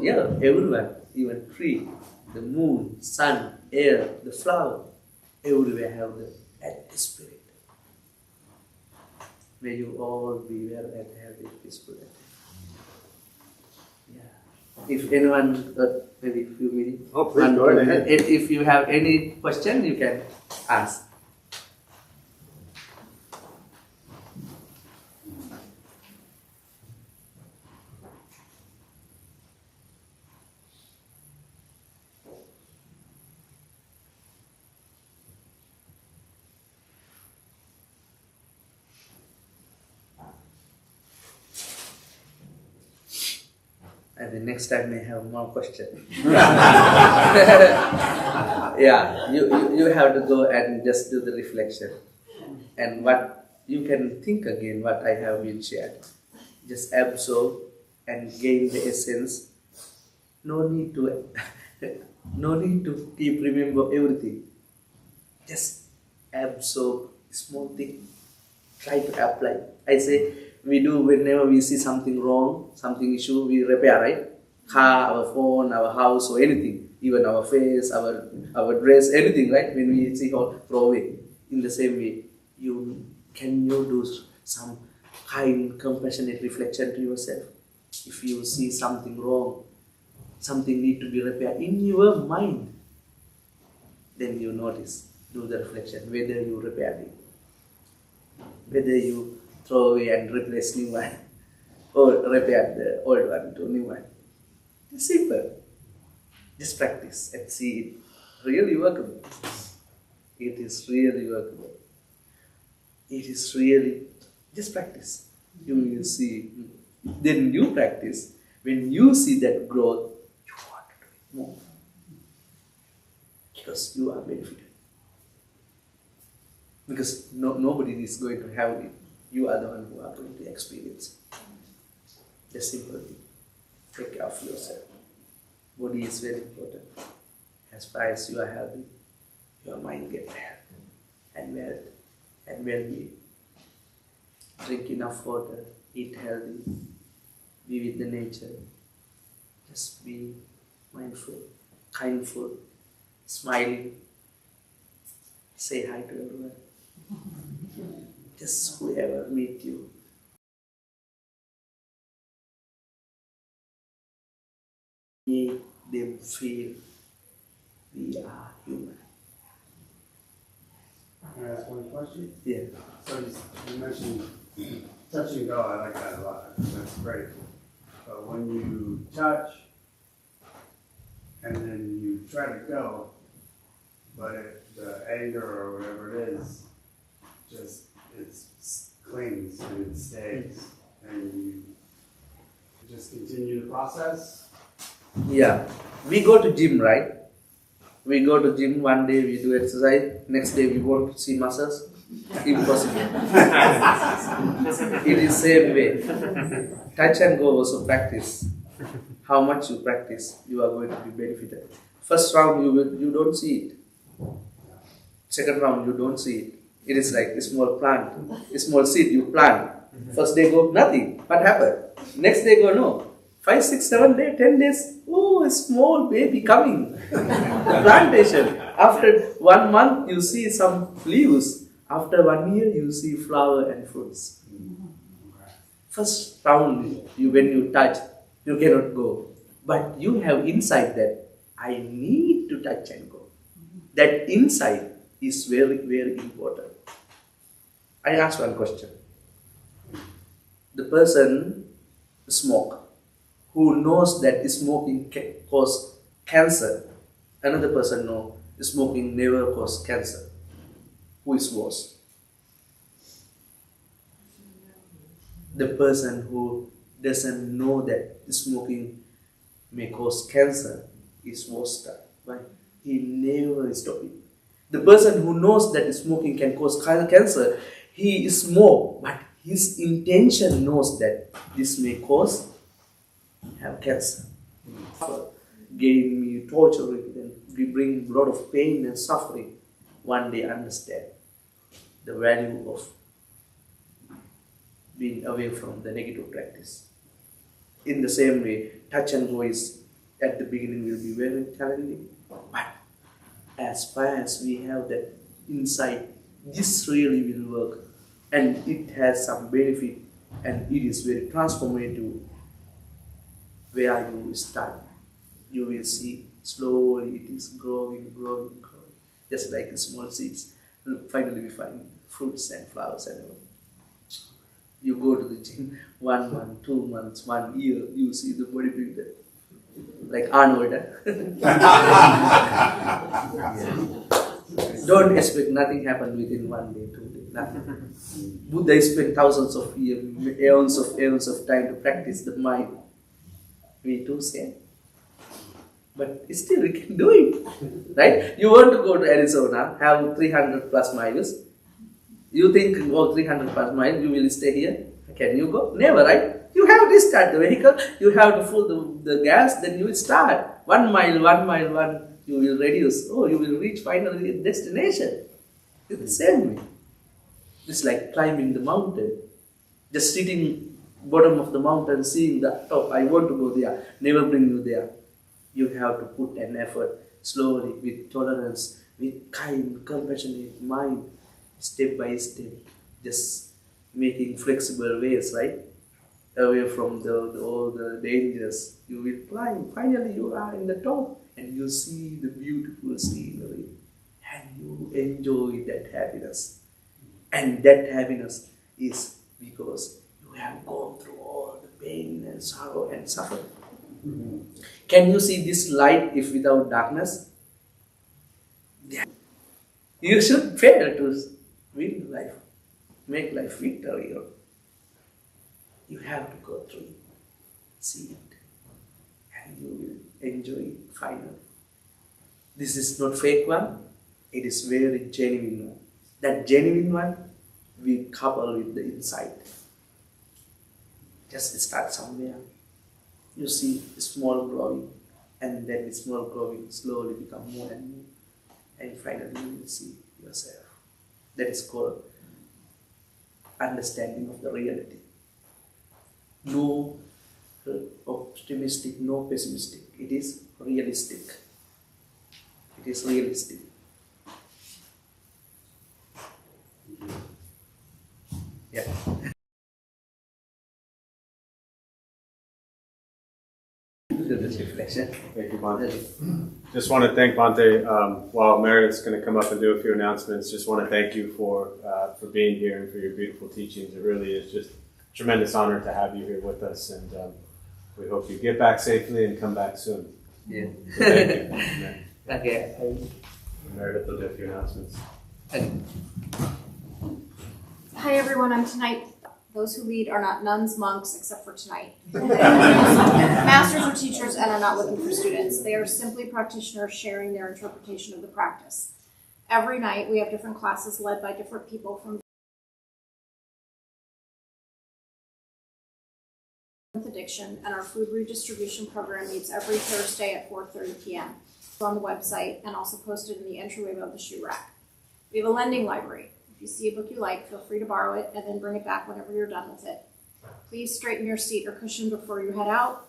Yeah, everyone, even tree, the moon, sun, air, the flower, everywhere have the spirit. May you all be well and healthy, peaceful. Yeah. If anyone got maybe a few minutes. Oh, please go ahead. If you have any question, you can ask. And the next time may have more questions. Yeah, you have to go and just do the reflection. And what you can think again what I have been shared. Just absorb and gain the essence. No need to keep remember everything. Just absorb small thing. Try to apply. I say we do whenever we see something wrong, something issue, we repair, right? Car, our phone, our house, or anything. Even our face, our dress, anything, right? When we see how throw away. In the same way, Can you do some kind, compassionate reflection to yourself? If you see something wrong, something need to be repaired in your mind, then you notice, do the reflection, whether you repair it, whether you throw away and replace new one, or repair the old one to new one. It's simple. Just practice and see it really workable. It is really workable. It is really, just practice. You will see. Then you practice. When you see that growth, you want to do it more. Because you are benefited. Because nobody is going to have it. You are the one who are going to experience it. Just simple thing. Take care of yourself. Body is very important. As far as you are healthy, your mind gets health and wealth and well-being. Drink enough water, eat healthy, be with the nature. Just be mindful, kindful, smiling. Say hi to everyone. Just whoever meet you. Make them feel we are human. Can I ask one question? Yeah. So you mentioned touch and go. I like that a lot. That's great. But when you touch and then you try to go, but the anger or whatever it is, it clings and it stays, and you just continue the process. Yeah. We go to gym, right? We go to gym, one day we do exercise, next day we want to see muscles. Impossible. It is same way. Touch and go also practice. How much you practice, you are going to be benefited. First round you don't see it. Second round you don't see it. It is like a small plant, a small seed you plant. First day go nothing. What happened? Next day go no. 5, 6, 7 days, 10 days, oh, a small baby coming. Plantation. After 1 month, you see some leaves. After 1 year, you see flower and fruits. First round, when you touch, you cannot go. But you have insight that I need to touch and go. That insight is very, very important. I ask one question. The person smoke, who knows that smoking can cause cancer. Another person knows smoking never cause cancer. Who is worse? The person who doesn't know that smoking may cause cancer is worse. Why? He never stopped it. The person who knows that smoking can cause cancer, he smoke, but his intention knows that this may cause have cancer. Getting me torturing, then we bring a lot of pain and suffering. One day understand the value of being away from the negative practice. In the same way, touch and go is at the beginning will be very challenging, but as far as we have that insight, this really will work, and it has some benefit, and it is very transformative. Where you start, you will see slowly it is growing, just like the small seeds. Finally, we find fruits and flowers and all. You go to the gym 1 month, 2 months, 1 year, you see the bodybuilder, like Arnold. Don't expect nothing happen within 1 day, 2 days, nothing. Buddha spent thousands of years, eons of time to practice the mind. We too same. But still we can do it. Right? You want to go to Arizona, have 300 plus miles. You think, oh, 300 plus miles, you will stay here. Can you go? Never, right? You have to start the vehicle, you have to fill the gas, then you will start. 1 mile, you will reduce. Oh, you will reach finally destination. It's the same way. It's like climbing the mountain. Just sitting bottom of the mountain, seeing the top, I want to go there, never bring you there. You have to put an effort slowly, with tolerance, with kind, compassionate mind. step by step, just making flexible ways, right? Away from all the dangers. You will climb. Finally, you are in the top and you see the beautiful scenery and you enjoy that happiness. And that happiness is because you have gone through all the pain and sorrow and suffering. Can you see this light if without darkness? You should fail to win life, make life victorious. You have to go through it, see it, and you will enjoy it finally. This is not fake one, it is very genuine one. That genuine one we couple with the insight. Just start somewhere. You see small growing, and then small growing slowly become more and more, and finally you will see yourself. That is called understanding of the reality. No optimistic, no pessimistic. It is realistic. It is realistic. Yeah. Reflection. Thank you, Bhante. Just want to thank Bhante. While Meredith's going to come up and do a few announcements, just want to thank you for being here and for your beautiful teachings. It really is just a tremendous honor to have you here with us, and we hope you get back safely and come back soon. Yeah. So thank you. Okay. Meredith will do a few announcements. Hi everyone, I'm tonight. Those who lead are not nuns, monks, except for tonight. Masters or teachers and are not looking for students. They are simply practitioners sharing their interpretation of the practice. Every night we have different classes led by different people from addiction, and our food redistribution program meets every Thursday at 4:30 p.m. It's on the website and also posted in the entryway above the shoe rack. We have a lending library. If you see a book you like, feel free to borrow it and then bring it back whenever you're done with it. Please straighten your seat or cushion before you head out.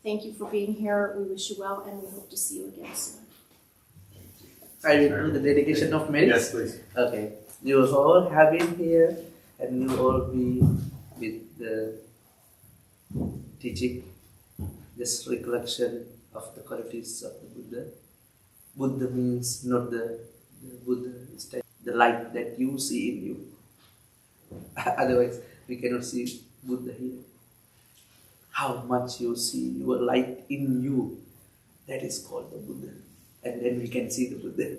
Thank you for being here. We wish you well and we hope to see you again soon. I will do the dedication of merit. Yes, please. Okay. You all have been here and you all be with the teaching, this recollection of the qualities of the Buddha. Buddha means not the Buddha, it's the light that you see in you. Otherwise, we cannot see Buddha here. How much you see your light in you, that is called the Buddha. And then we can see the Buddha.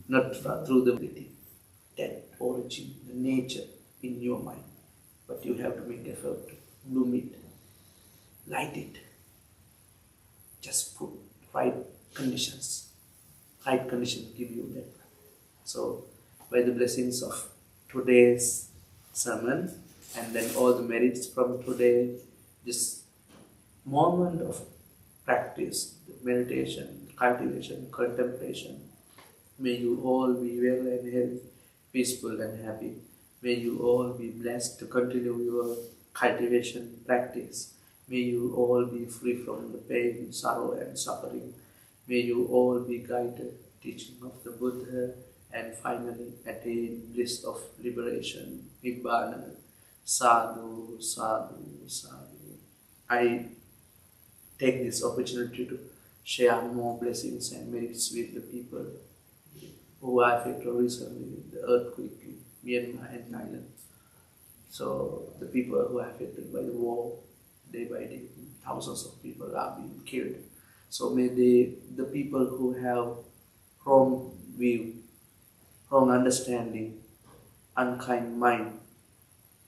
Not through the ability, that origin, the nature in your mind. But you have to make effort to bloom it, light it. Just put right conditions. Right conditions give you that. So, by the blessings of today's sermon and then all the merits from today, this moment of practice, the meditation, cultivation, contemplation, may you all be well and healthy, peaceful and happy. May you all be blessed to continue your cultivation practice. May you all be free from the pain, sorrow and suffering. May you all be guided, teaching of the Buddha, and finally attain bliss of liberation, Nibbana. Sadhu, sadhu, sadhu. I take this opportunity to share more blessings and merits with the people who are affected recently with the earthquake in Myanmar and Thailand. So the people who are affected by the war, day by day, thousands of people are being killed. So may the people who have wrong view, wrong understanding, unkind mind,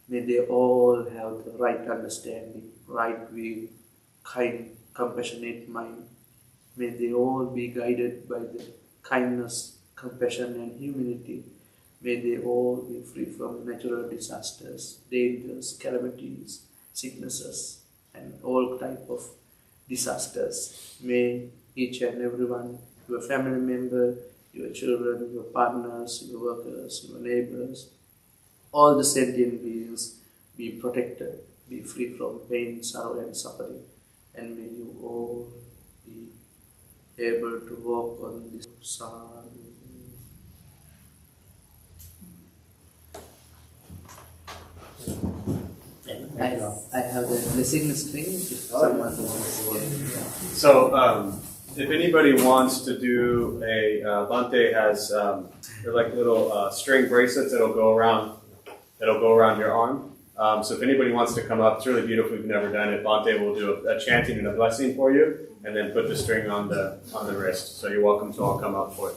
may they all have the right understanding, right view, kind, compassionate mind. May they all be guided by the kindness, compassion and humanity. May they all be free from natural disasters, dangers, calamities, sicknesses and all type of disasters. May each and everyone, your family member, your children, your partners, your workers, your neighbors, all the sentient beings be protected, be free from pain, sorrow and suffering, and may you all be able to walk on this sadhu. I have the blessing string if someone wants. Yeah. So, if anybody wants to do Bhante has they're like little string bracelets that'll go around your arm. So if anybody wants to come up, it's really beautiful. If you've never done it, Bhante will do a chanting and a blessing for you, and then put the string on the wrist. So you're welcome to all come up for it.